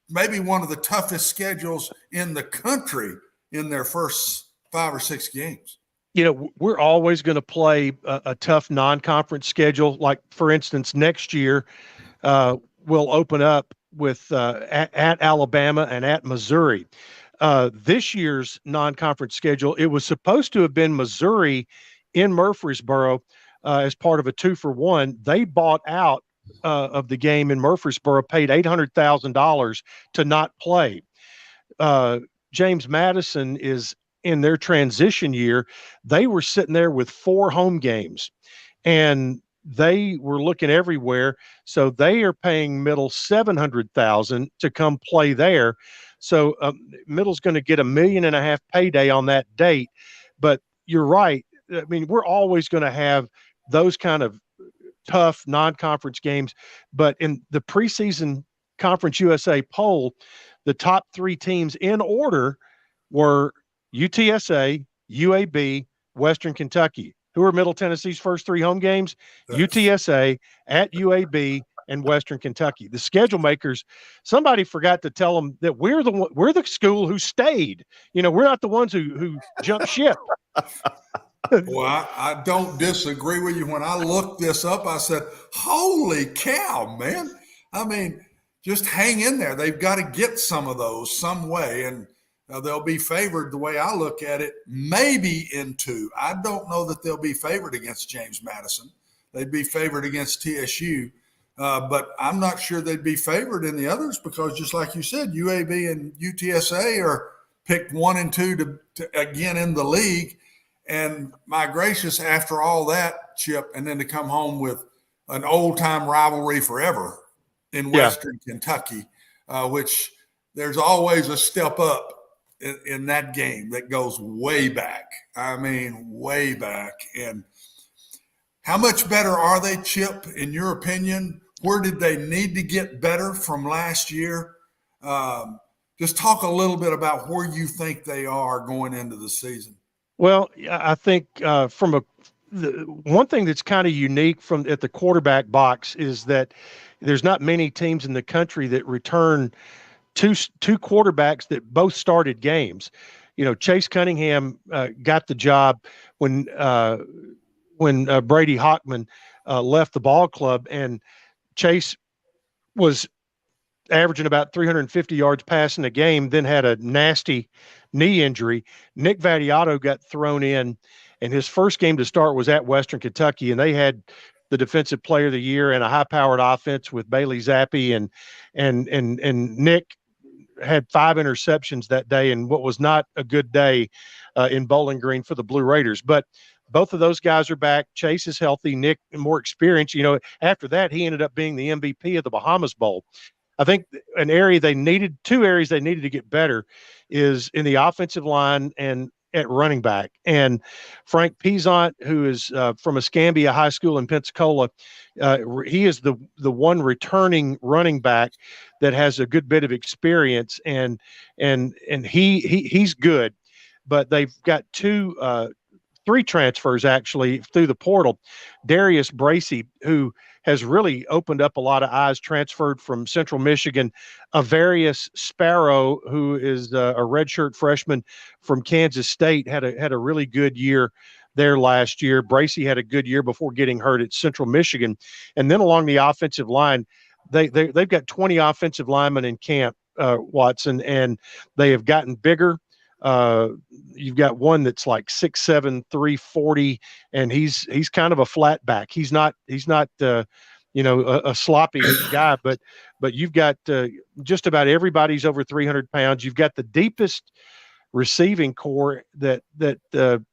maybe one of the toughest schedules in the country in their first 5 or 6 games. You know, we're always going to play a tough non-conference schedule. Like, for instance, next year we'll open up with at Alabama and at Missouri. This year's non-conference schedule, it was supposed to have been Missouri in Murfreesboro as part of a 2-for-1. They bought out of the game in Murfreesboro, paid $800,000 to not play. James Madison is in their transition year. They were sitting there with 4 home games, and they were looking everywhere. So they are paying Middle $700,000 to come play there. So Middle's going to get $1.5 million payday on that date. But you're right. I mean, we're always going to have those kind of tough non-conference games. But in the preseason Conference USA poll, the top 3 teams in order were UTSA, UAB, Western Kentucky. Who are Middle Tennessee's first 3 home games? UTSA, at UAB, and Western Kentucky. The schedule makers, somebody forgot to tell them that we're the school who stayed. You know, we're not the ones who jumped ship. Well, I don't disagree with you. When I looked this up, I said, holy cow, man. I mean, just hang in there. They've got to get some of those some way, and they'll be favored the way I look at it, maybe in 2. I don't know that they'll be favored against James Madison. They'd be favored against TSU, but I'm not sure they'd be favored in the others because, just like you said, UAB and UTSA are picked 1 and 2 to again in the league. And my gracious, after all that, Chip, and then to come home with an old-time rivalry forever in Western Kentucky, which there's always a step up in that game that goes way back. I mean, way back. And how much better are they, Chip, in your opinion? Where did they need to get better from last year? Just talk a little bit about where you think they are going into the season. Well, I think one thing that's kind of unique at the quarterback box is that there's not many teams in the country that return two quarterbacks that both started games. You know, Chase Cunningham got the job when Brady Hockman left the ball club, and Chase was averaging about 350 yards passing a game, then had a nasty knee injury. Nick Vattiato got thrown in, and his first game to start was at Western Kentucky, and they had the defensive player of the year and a high-powered offense with Bailey Zappi, and Nick had 5 interceptions that day in what was not a good day in Bowling Green for the Blue Raiders. But both of those guys are back. Chase is healthy. Nick, more experience. You know, after that, he ended up being the MVP of the Bahamas Bowl. I think two areas they needed to get better is in the offensive line and at running back. And Frank Peasant, who is from Escambia High School in Pensacola, he is the one returning running back that has a good bit of experience, and he's good. But they've got 3 transfers actually through the portal. Darius Bracey, who has really opened up a lot of eyes. Transferred from Central Michigan, Avarius Sparrow, who is a redshirt freshman from Kansas State, had a really good year there last year. Bracey had a good year before getting hurt at Central Michigan. And then along the offensive line, they've got 20 offensive linemen in camp, Watson, and they have gotten bigger. You've got one that's like 6'7", 340, and he's kind of a flat back. He's not a sloppy guy, but you've got just about everybody's over 300 pounds. You've got the deepest receiving core that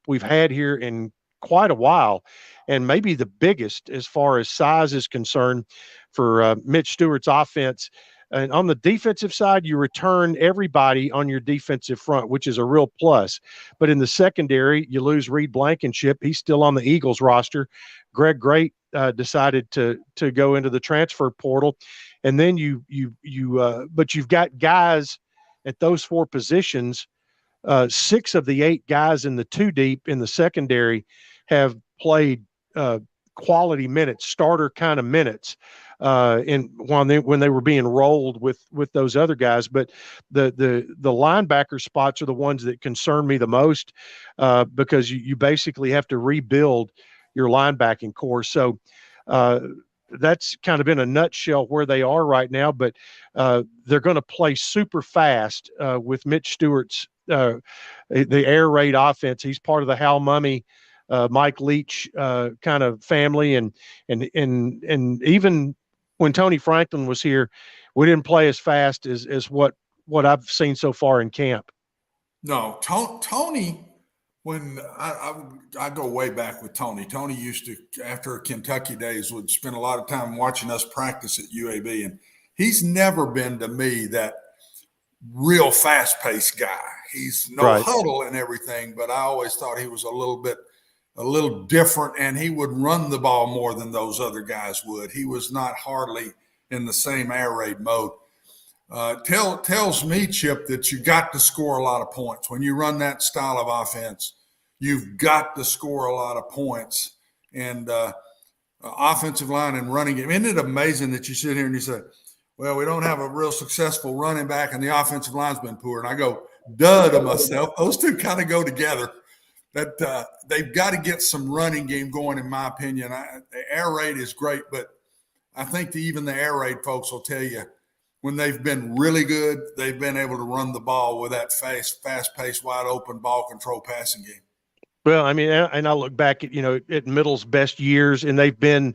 we've had here in quite a while, and maybe the biggest as far as size is concerned for Mitch Stewart's offense. And on the defensive side, you return everybody on your defensive front, which is a real plus. But in the secondary, you lose Reed Blankenship. He's still on the Eagles roster. Greg Great decided to go into the transfer portal. And then but you've got guys at those four positions. 6 of the 8 guys in the 2 deep in the secondary have played quality minutes, starter kind of minutes, when they were being rolled with those other guys. But the linebacker spots are the ones that concern me the most, because you basically have to rebuild your linebacking core. So that's kind of in a nutshell where they are right now. But they're going to play super fast with Mitch Stewart's the air raid offense. He's part of the Hal Mummy, Mike Leach kind of family, and even when Tony Franklin was here, we didn't play as fast as what I've seen so far in camp. No, Tony. When I go way back with Tony. Tony used to, after Kentucky days, would spend a lot of time watching us practice at UAB, and he's never been to me that real fast-paced guy. He's no huddle and everything, but I always thought he was a little different, and he would run the ball more than those other guys would. He was not hardly in the same air raid mode. Tells me, Chip, that you got to score a lot of points. When you run that style of offense, you've got to score a lot of points. And offensive line and running game. Isn't it amazing that you sit here and you say, well, we don't have a real successful running back and the offensive line's been poor. And I go, duh, to myself. Those two kind of go together. That they've got to get some running game going, in my opinion. The air raid is great, but I think even the air raid folks will tell you when they've been really good, they've been able to run the ball with that fast-paced, wide-open ball control passing game. Well, I mean, and I look back at Middle's best years, and they've been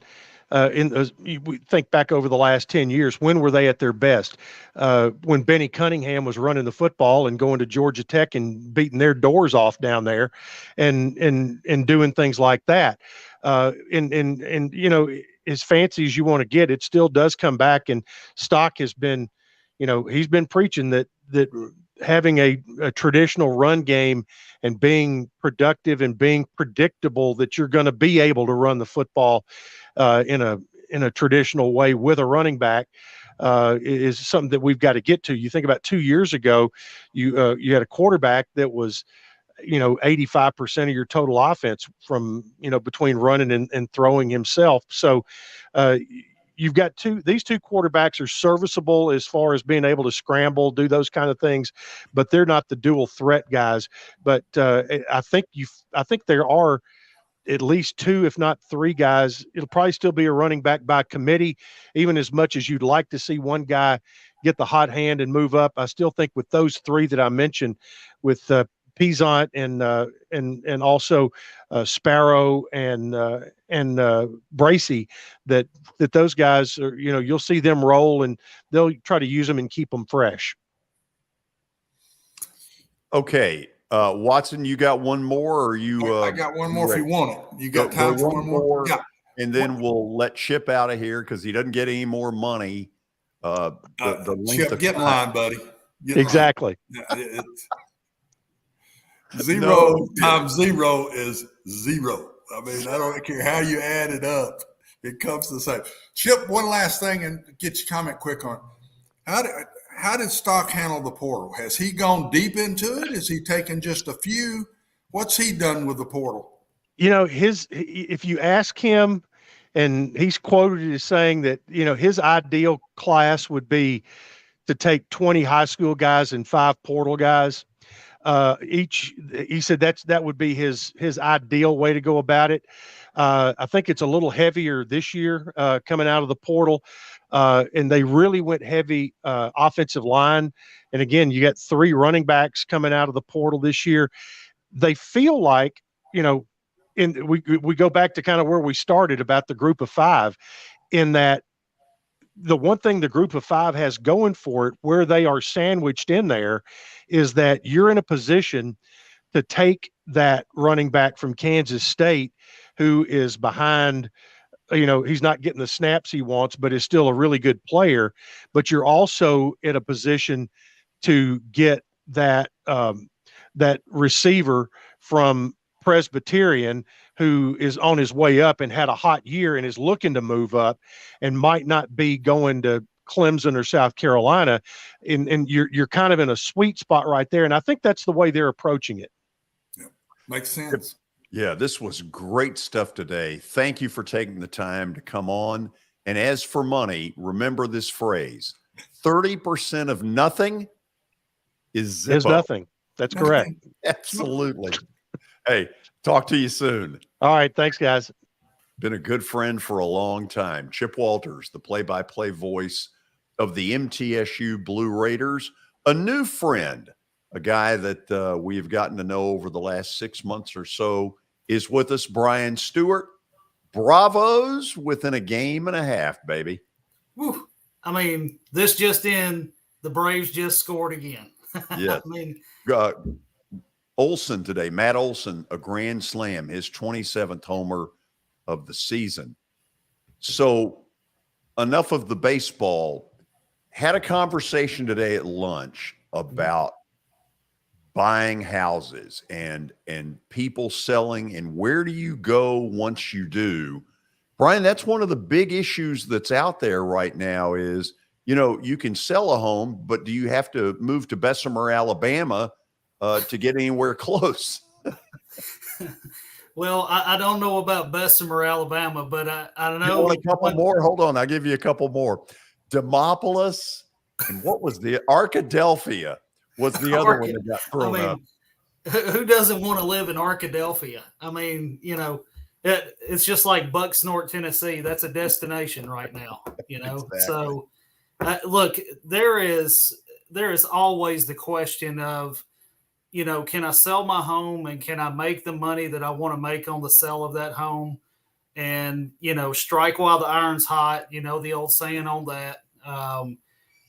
you think back over the last 10 years, when were they at their best? When Benny Cunningham was running the football and going to Georgia Tech and beating their doors off down there and doing things like that. And as fancy as you want to get, it still does come back. And Stock has been, he's been preaching that having a traditional run game and being productive and being predictable, that you're going to be able to run the football in a traditional way with a running back is something that we've got to get to. You think about 2 years ago, you had a quarterback that was 85% of your total offense from between running and throwing himself. So you've got these two quarterbacks are serviceable as far as being able to scramble, do those kind of things, but they're not the dual threat guys. But I think there are at least 2, if not 3 guys. It'll probably still be a running back by committee, even as much as you'd like to see one guy get the hot hand and move up. I still think with those 3 that I mentioned, with Peasant and also Sparrow and Bracey, that those guys are, you'll see them roll and they'll try to use them and keep them fresh. Okay. Watson, you got one more, or you? I got one more if you want it. You got time for one more? Yeah. And then we'll let Chip out of here because he doesn't get any more money. Chip, get in line, buddy. Exactly. Zero times 0 is 0. I mean, I don't care how you add it up. It comes to the same. Chip, one last thing, and get your comment quick on how did Stock handle the portal? Has he gone deep into it? Is he taken just a few? What's he done with the portal? If you ask him, and he's quoted as saying that, his ideal class would be to take 20 high school guys and 5 portal guys. He said that would be his ideal way to go about it. I think it's a little heavier this year coming out of the portal, and they really went heavy offensive line. And again, you got 3 running backs coming out of the portal this year. They feel like, we go back to kind of where we started about the group of 5, in that the one thing the group of 5 has going for it, where they are sandwiched in there, is that you're in a position to take that running back from Kansas State who is behind, he's not getting the snaps he wants, but is still a really good player. But you're also in a position to get that receiver from Presbyterian who is on his way up and had a hot year and is looking to move up and might not be going to Clemson or South Carolina. And you're kind of in a sweet spot right there. And I think that's the way they're approaching it. Yeah, makes sense. Yeah, this was great stuff today. Thank you for taking the time to come on. And as for money, remember this phrase: 30% of nothing is Zippo. Is nothing. That's correct. Absolutely. Hey, talk to you soon. All right. Thanks, guys. Been a good friend for a long time. Chip Walters, the play-by-play voice of the MTSU Blue Raiders, a new friend, a guy that we have gotten to know over the last 6 months or so, is with us. Brian Stewart. Bravos within a game and a half, baby. Whew. I mean, this just in, the Braves just scored again. Yeah. I mean, Olsen today, Matt Olsen, a grand slam, his 27th homer of the season. So enough of the baseball. Had a conversation today at lunch about buying houses and people selling, and where do you go once you do? Brian, that's one of the big issues that's out there right now is, you can sell a home, but do you have to move to Bessemer, Alabama to get anywhere close? well, I don't know about Bessemer, Alabama, but I don't know. You want a couple more? Hold on. I'll give you a couple more. Demopolis, and what was the Arkadelphia was the other one that got thrown up. Who doesn't want to live in Arkadelphia? I mean, it's just like Bucksnort, Tennessee. That's a destination right now, Exactly. So look, there is always the question of, can I sell my home and can I make the money that I want to make on the sale of that home? And, strike while the iron's hot, the old saying on that.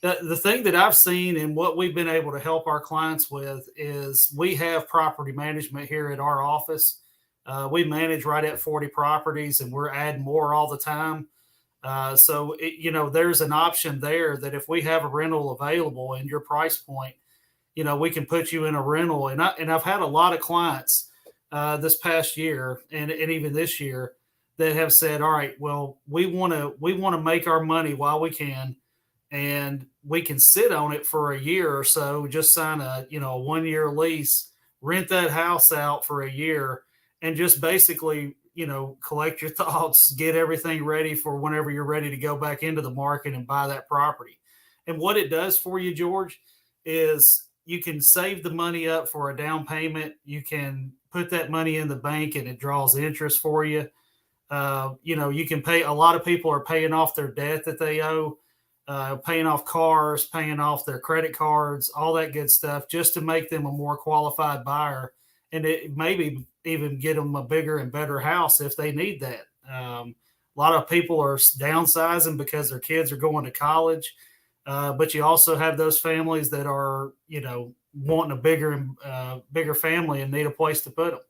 The thing that I've seen and what we've been able to help our clients with is we have property management here at our office. We manage right at 40 properties and we're adding more all the time. So there's an option there that if we have a rental available and your price point, we can put you in a rental. And I've had a lot of clients this past year and even this year that have said, all right, well, we want to make our money while we can, and we can sit on it for a year or so, just sign a 1-year lease, rent that house out for a year, and just basically, collect your thoughts, get everything ready for whenever you're ready to go back into the market and buy that property. And what it does for you, George, is you can save the money up for a down payment. You can put that money in the bank and it draws interest for you. You can pay. A lot of people are paying off their debt that they owe, paying off cars, paying off their credit cards, all that good stuff, just to make them a more qualified buyer. And it maybe even get them a bigger and better house if they need that. A lot of people are downsizing because their kids are going to college. But you also have those families that are, wanting a bigger family and need a place to put them.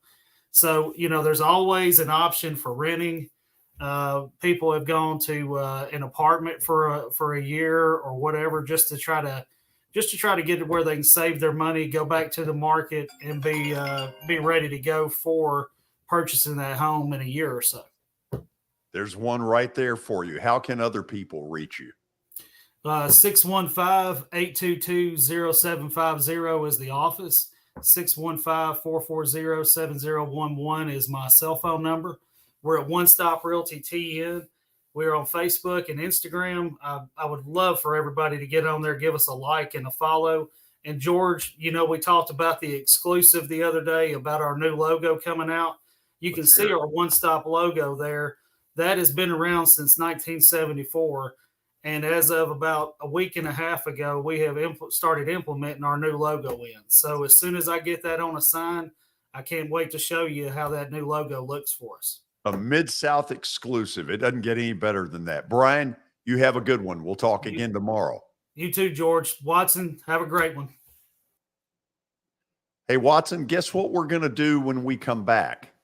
So, there's always an option for renting. People have gone to an apartment for a year or whatever, just to try to get to where they can save their money, go back to the market, and be ready to go for purchasing that home in a year or so. There's one right there for you. How can other people reach you? 615-822-0750 is the office. 615-440-7011 is my cell phone number. We're at One Stop Realty TN. We're on Facebook and Instagram. I would love for everybody to get on there, give us a like and a follow. And George, we talked about the exclusive the other day about our new logo coming out. You can see our One Stop logo there. That has been around since 1974. And as of about a week and a half ago, we have started implementing our new logo in. So as soon as I get that on a sign, I can't wait to show you how that new logo looks for us. A Mid-South exclusive. It doesn't get any better than that. Brian, you have a good one. We'll talk again tomorrow. You too, George. Watson, have a great one. Hey, Watson, guess what we're going to do when we come back?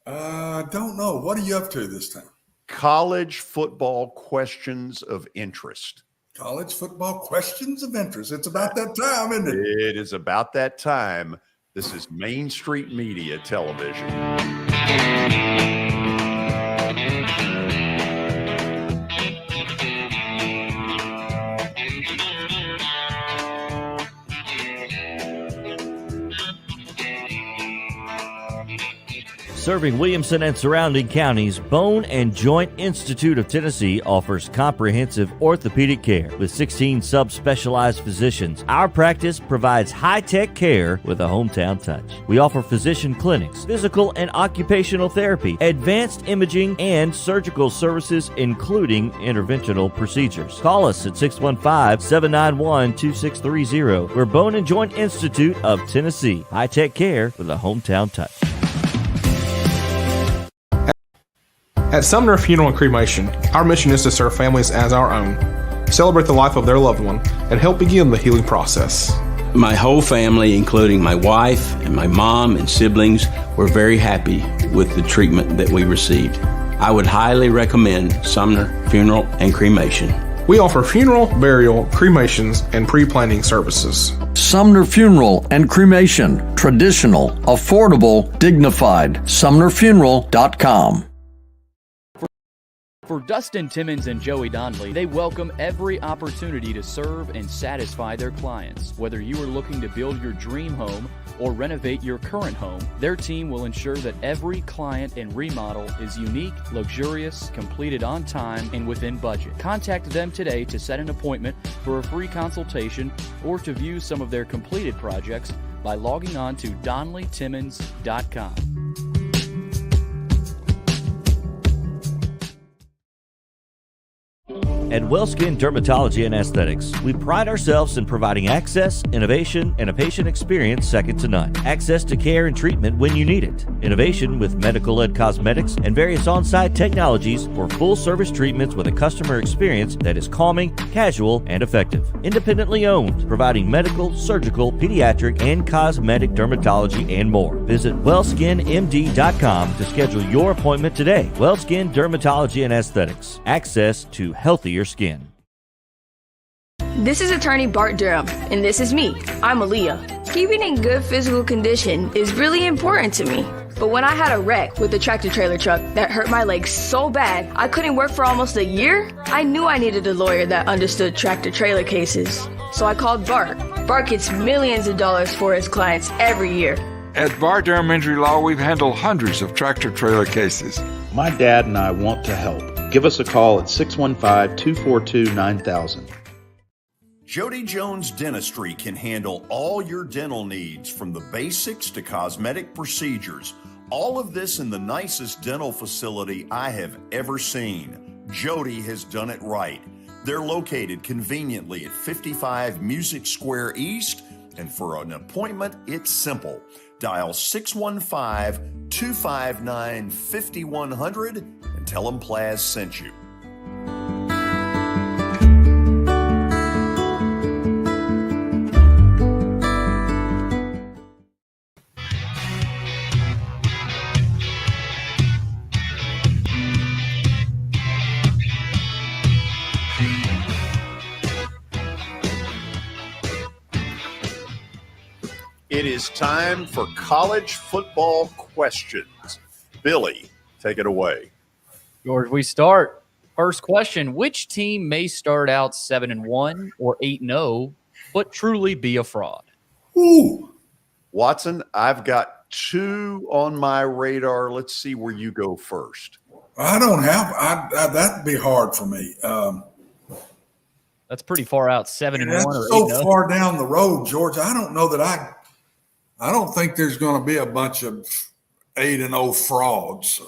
Don't know. What are you up to this time? College football questions of interest. College football questions of interest. It's about that time, isn't it? It is about that time. This is Main Street Media Television. Serving Williamson and surrounding counties, Bone and Joint Institute of Tennessee offers comprehensive orthopedic care with 16 subspecialized physicians. Our practice provides high-tech care with a hometown touch. We offer physician clinics, physical and occupational therapy, advanced imaging, and surgical services, including interventional procedures. Call us at 615-791-2630. We're Bone and Joint Institute of Tennessee. High-tech care with a hometown touch. At Sumner Funeral and Cremation, our mission is to serve families as our own, celebrate the life of their loved one, and help begin the healing process. My whole family, including my wife and my mom and siblings, were very happy with the treatment that we received. I would highly recommend Sumner Funeral and Cremation. We offer funeral, burial, cremations, and pre-planning services. Sumner Funeral and Cremation. Traditional, affordable, dignified. SumnerFuneral.com. For Dustin Timmons and Joey Donnelly, they welcome every opportunity to serve and satisfy their clients. Whether you are looking to build your dream home or renovate your current home, their team will ensure that every client and remodel is unique, luxurious, completed on time, and within budget. Contact them today to set an appointment for a free consultation or to view some of their completed projects by logging on to DonnellyTimmons.com. At WellSkin Dermatology and Aesthetics, we pride ourselves in providing access, innovation, and a patient experience second to none. Access to care and treatment when you need it. Innovation with medical-led cosmetics and various on-site technologies for full-service treatments with a customer experience that is calming, casual, and effective. Independently owned, providing medical, surgical, pediatric, and cosmetic dermatology and more. Visit WellSkinMD.com to schedule your appointment today. WellSkin Dermatology and Aesthetics. Access to healthier skin. This is attorney Bart Durham, and this is me. I'm Aaliyah. Keeping in good physical condition is really important to me. But when I had a wreck with a tractor trailer truck that hurt my legs so bad I couldn't work for almost a year, I knew I needed a lawyer that understood tractor trailer cases. So I called Bart. Bart gets millions of dollars for his clients every year. At Bart Durham Injury Law, we've handled hundreds of tractor trailer cases. My dad and I want to help. Give us a call at 615-242-9000. Jody Jones Dentistry can handle all your dental needs, from the basics to cosmetic procedures. All of this in the nicest dental facility I have ever seen. Jody has done it right. They're located conveniently at 55 Music Square East, and for an appointment, it's simple. Dial 615-259-5100 and tell them Plaz sent you. It is time for college football questions. Billy, take it away. George, we start. First question, which team may start out 7-1 or 8-0, but truly be a fraud? Ooh. Watson, I've got two on my radar. Let's see where you go first. I don't have. that'd be hard for me. That's pretty far out. 7-1 That's or so 8-0. far down the road, George. I don't know that I don't think there's going to be a bunch of 8-0 frauds.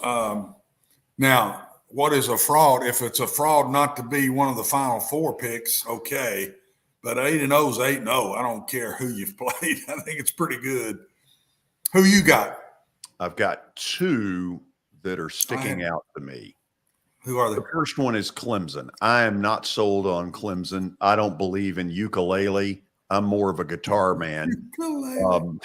Now, what is a fraud? If it's a fraud not to be one of the final four picks, okay. But 8-0 is 8-0. I don't care who you've played. I think it's pretty good. Who you got? I've got two that are sticking out to me. Who are they? The first one is Clemson. I am not sold on Clemson. I don't believe in ukulele. I'm more of a guitar man. Oh,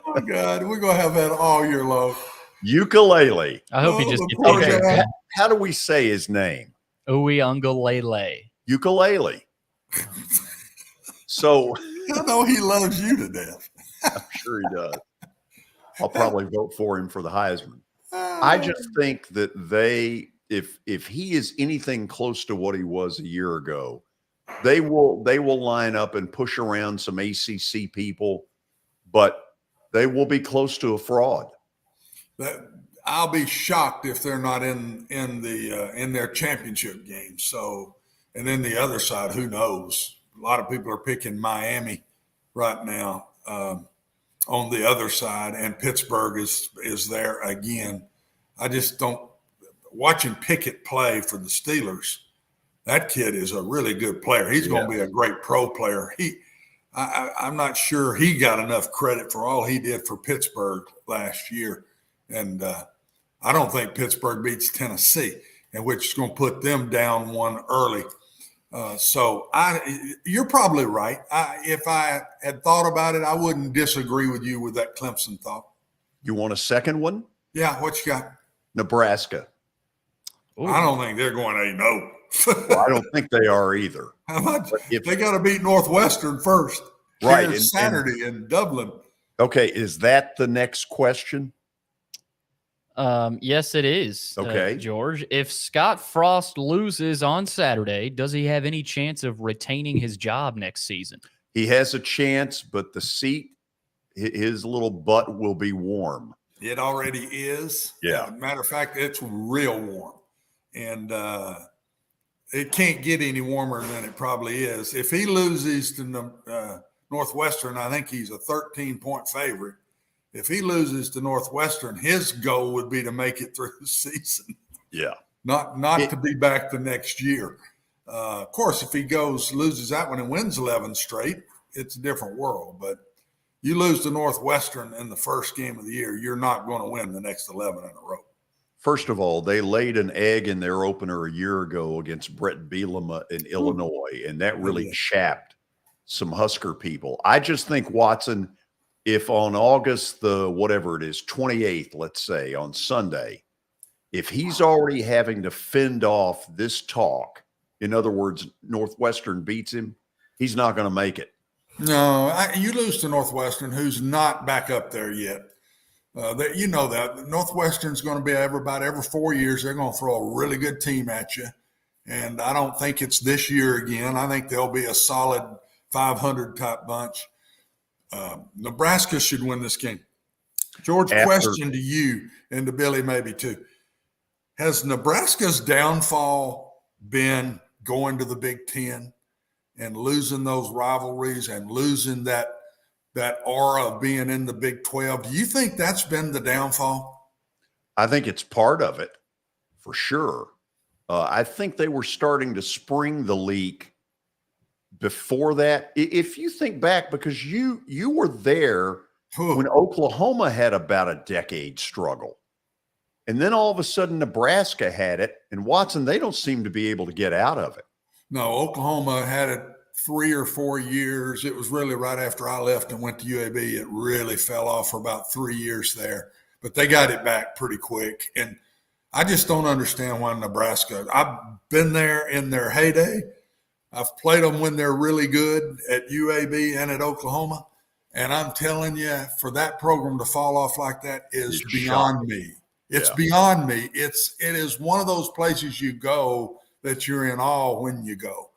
my God. We're going to have that all year long. Ukulele. I hope he just gets okay. How do we say his name? Uiagalelei. Ukulele. So I know he loves you to death. I'm sure he does. I'll probably vote for him for the Heisman. I just think that if he is anything close to what he was a year ago, they will line up and push around some ACC people, but they will be close to a fraud. I'll be shocked if they're not in their championship game. So, and then the other side, who knows? A lot of people are picking Miami right now on the other side, and Pittsburgh is there again. I just don't. Watching Pickett play for the Steelers, that kid is a really good player. He's going to be a great pro player. I'm not sure he got enough credit for all he did for Pittsburgh last year. And I don't think Pittsburgh beats Tennessee, and which is going to put them down one early. You're probably right. If I had thought about it, I wouldn't disagree with you with that Clemson thought. You want a second one? Yeah, what you got? Nebraska. Ooh. I don't think they're going 8-0. Well, I don't think they are either. They got to beat Northwestern first. Right. And Saturday in Dublin. Okay. Is that the next question? Yes, it is. Okay. George, if Scott Frost loses on Saturday, does he have any chance of retaining his job next season? He has a chance, but the seat, his little butt will be warm. It already is. Yeah. Matter of fact, it's real warm. And it can't get any warmer than it probably is. If he loses to Northwestern, I think he's a 13-point favorite. If he loses to Northwestern, his goal would be to make it through the season. Yeah. Not to be back the next year. Of course, if he loses that one and wins 11 straight, it's a different world. But you lose to Northwestern in the first game of the year, you're not going to win the next 11 in a row. First of all, they laid an egg in their opener a year ago against Brett Bielema in Illinois, and that really chapped some Husker people. I just think Watson, if on August the whatever it is, 28th, let's say, on Sunday, if he's already having to fend off this talk, in other words, Northwestern beats him, he's not going to make it. No, you lose to Northwestern, who's not back up there yet. You know that Northwestern's going to be every 4 years. They're going to throw a really good team at you, and I don't think it's this year again. I think they'll be a solid 500 type bunch. Nebraska should win this game. George, question to you and to Billy maybe too. Has Nebraska's downfall been going to the Big Ten and losing those rivalries and losing that aura of being in the Big 12? Do you think that's been the downfall? I think it's part of it, for sure. I think they were starting to spring the leak before that. If you think back, because you were there when Oklahoma had about a decade struggle. And then all of a sudden Nebraska had it, and Watson, they don't seem to be able to get out of it. No, Oklahoma had it 3 or 4 years. It was really right after I left and went to UAB. It really fell off for about 3 years there, but they got it back pretty quick. And I just don't understand why Nebraska. I've been there in their heyday. I've played them when they're really good at UAB and at Oklahoma. And I'm telling you, for that program to fall off like that is beyond me. It's beyond me. It is one of those places you go that you're in awe when you go.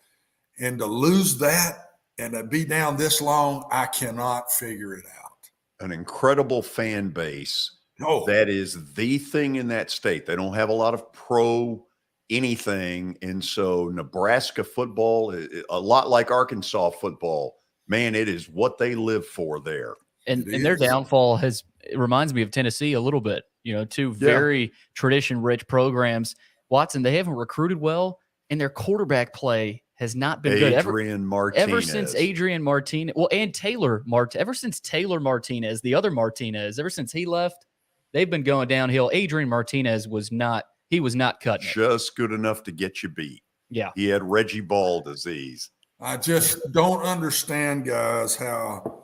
And to lose that and to be down this long, I cannot figure it out. An incredible fan base. That is the thing in that state. They don't have a lot of pro anything. And so Nebraska football, a lot like Arkansas football, man, it is what they live for there. And their downfall it reminds me of Tennessee a little bit. Two very tradition-rich programs. Watson, they haven't recruited well, and their quarterback play has not been good. Ever since Adrian Martinez, and Taylor Martinez, ever since Taylor Martinez, the other Martinez, ever since he left, they've been going downhill. Adrian Martinez was not cutting it. Just good enough to get you beat. Yeah. He had Reggie Ball disease. I just don't understand, guys, how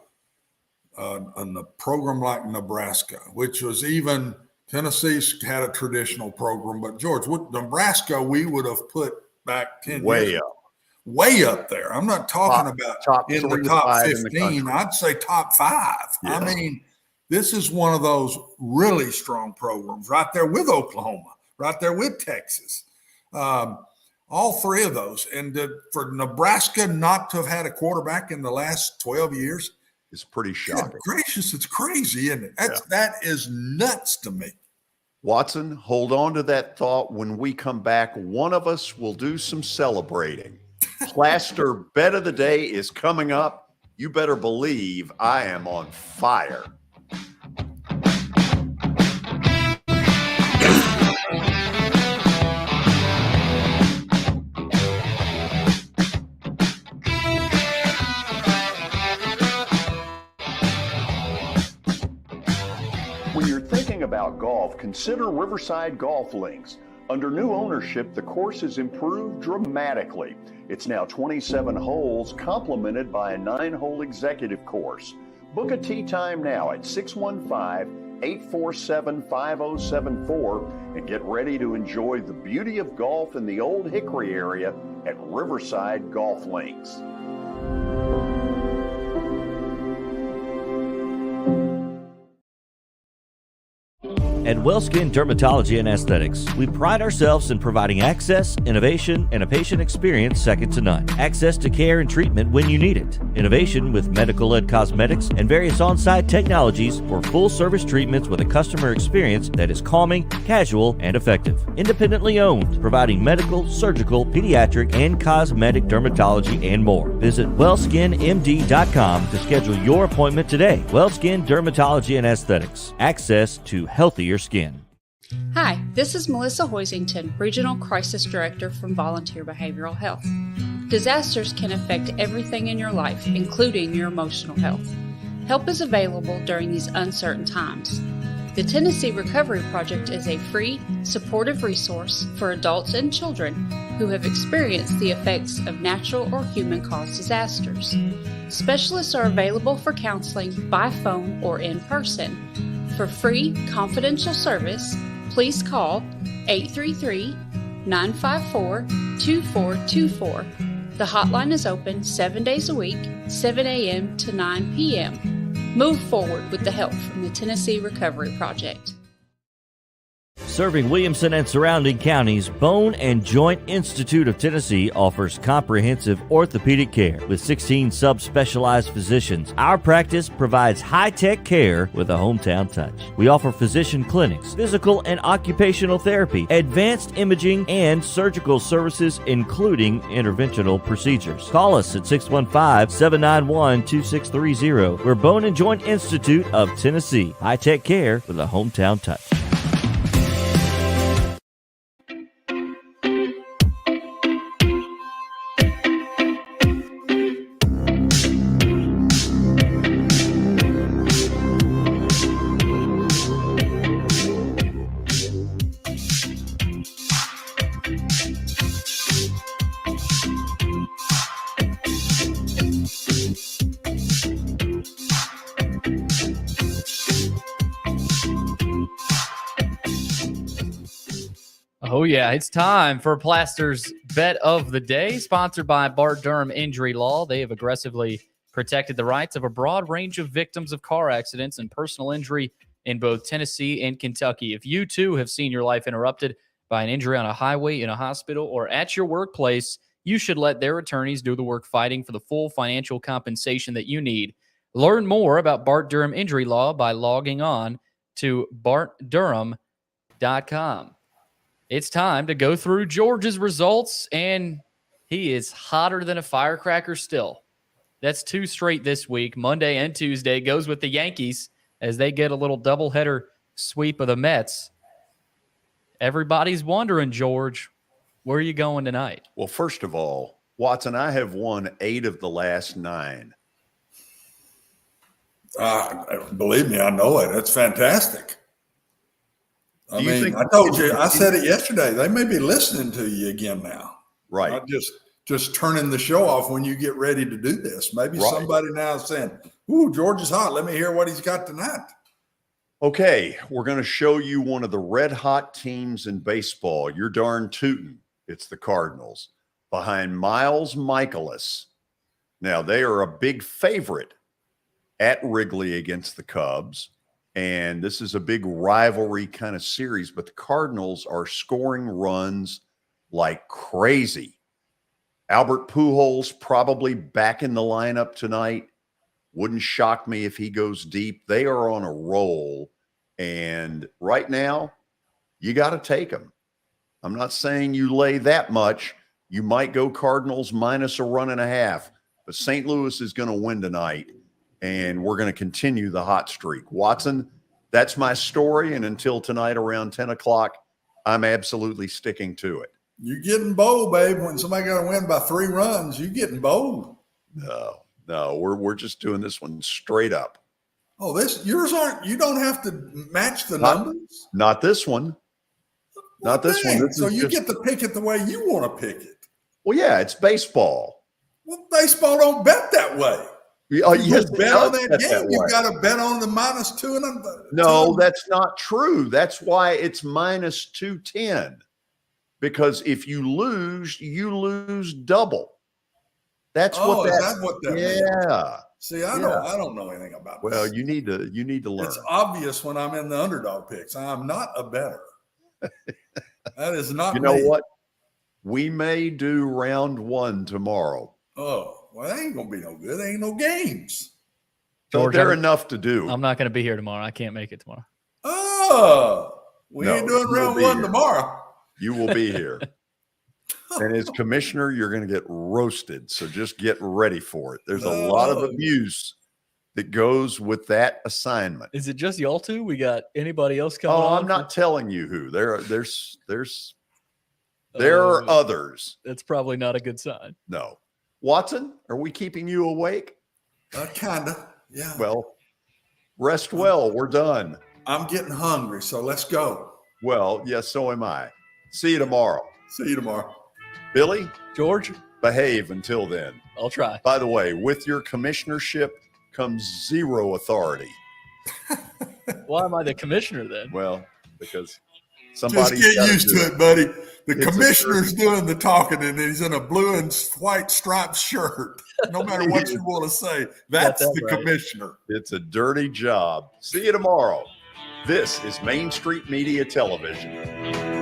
a program like Nebraska, which was even Tennessee's had a traditional program, but George, Nebraska, we would have put back 10 years way up there. I'm not talking about in the top 15. I'd say top 5. Yeah. I mean, this is one of those really strong programs right there with Oklahoma, right there with Texas. All three of those. And for Nebraska not to have had a quarterback in the last 12 years, it's pretty shocking. Good gracious, it's crazy, isn't it? That is nuts to me. Watson, hold on to that thought. When we come back, one of us will do some celebrating. Plaster Bet of the Day is coming up. You better believe I am on fire. When you're thinking about golf, consider Riverside Golf Links. Under new ownership, the course has improved dramatically. It's now 27 holes, complemented by a 9-hole executive course. Book a tee time now at 615-847-5074 and get ready to enjoy the beauty of golf in the Old Hickory area at Riverside Golf Links. At WellSkin Dermatology and Aesthetics, we pride ourselves in providing access, innovation, and a patient experience second to none. Access to care and treatment when you need it. Innovation with medical-led cosmetics and various on-site technologies for full-service treatments with a customer experience that is calming, casual, and effective. Independently owned, providing medical, surgical, pediatric, and cosmetic dermatology and more. Visit WellSkinMD.com to schedule your appointment today. WellSkin Dermatology and Aesthetics. Access to healthier skin. Hi, this is Melissa Hoisington, Regional Crisis Director from Volunteer Behavioral Health. Disasters can affect everything in your life, including your emotional health. Help is available during these uncertain times. The Tennessee Recovery Project is a free, supportive resource for adults and children who have experienced the effects of natural or human-caused disasters. Specialists are available for counseling by phone or in person. For free, confidential service, please call 833-954-2424. The hotline is open 7 days a week, 7 a.m. to 9 p.m. Move forward with the help from the Tennessee Recovery Project. Serving Williamson and surrounding counties, Bone and Joint Institute of Tennessee offers comprehensive orthopedic care with 16 subspecialized physicians. Our practice provides high-tech care with a hometown touch. We offer physician clinics, physical and occupational therapy, advanced imaging, and surgical services, including interventional procedures. Call us at 615-791-2630. We're Bone and Joint Institute of Tennessee. High-tech care with a hometown touch. Oh, yeah, it's time for Plaster's Bet of the Day, sponsored by Bart Durham Injury Law. They have aggressively protected the rights of a broad range of victims of car accidents and personal injury in both Tennessee and Kentucky. If you, too, have seen your life interrupted by an injury on a highway, in a hospital, or at your workplace, you should let their attorneys do the work fighting for the full financial compensation that you need. Learn more about Bart Durham Injury Law by logging on to bartdurham.com. It's time to go through George's results, and he is hotter than a firecracker still. That's 2 straight this week. Monday and Tuesday goes with the Yankees as they get a little doubleheader sweep of the Mets. Everybody's wondering, George, where are you going tonight? Well, first of all, Watson, I have won 8 of the last 9. Believe me, I know it. It's fantastic. I mean, I told you, I said it yesterday. They may be listening to you again now. Right. Not just turning the show off when you get ready to do this. Maybe somebody now is saying, ooh, George is hot. Let me hear what he's got tonight. Okay, we're going to show you one of the red hot teams in baseball. You're darn tootin'. It's the Cardinals behind Miles Michaelis. Now, they are a big favorite at Wrigley against the Cubs. And this is a big rivalry kind of series, but the Cardinals are scoring runs like crazy. Albert Pujols probably back in the lineup tonight. Wouldn't shock me if he goes deep. They are on a roll. And right now, you got to take them. I'm not saying you lay that much. You might go Cardinals minus a run and a half, but St. Louis is going to win tonight. And we're going to continue the hot streak. Watson, that's my story. And until tonight around 10 o'clock, I'm absolutely sticking to it. You're getting bold, babe. When somebody got to win by 3 runs, you're getting bold. No, we're just doing this one straight up. Oh, yours aren't. You don't have to match the numbers. Not this one. Not this one. So you get to pick it the way you want to pick it. Well, yeah, it's baseball. Well, baseball don't bet that way. Yes, bet on that game. You got to bet on the -2 and no, that's not true. That's why it's minus 210. Because if you lose double. That's what that. Is that what that means? Yeah. See, I don't know anything about this. Well, you need to learn. It's obvious when I'm in the underdog picks. I'm not a bettor. That is not. You know what? We may do round 1 tomorrow. Oh. Well, that ain't going to be no good. There ain't no games. So they're enough to do. I'm not going to be here tomorrow. I can't make it tomorrow. Oh, ain't doing round 1 tomorrow. You will be here. And as commissioner, you're going to get roasted. So just get ready for it. There's a lot of abuse that goes with that assignment. Is it just y'all two? We got anybody else coming on? I'm not telling you who. There are others. That's probably not a good sign. No. Watson, are we keeping you awake? Kind of, yeah. Well, rest well. We're done. I'm getting hungry, so let's go. Well, yes, so am I. See you tomorrow. See you tomorrow. Billy? George? Behave until then. I'll try. By the way, with your commissionership comes 0 authority. Why am I the commissioner then? Well, because somebody just get used to it, buddy. The commissioner's doing the talking, and he's in a blue and white striped shirt. No matter what you want to say, that's the commissioner. It's a dirty job. See you tomorrow. This is Main Street Media Television.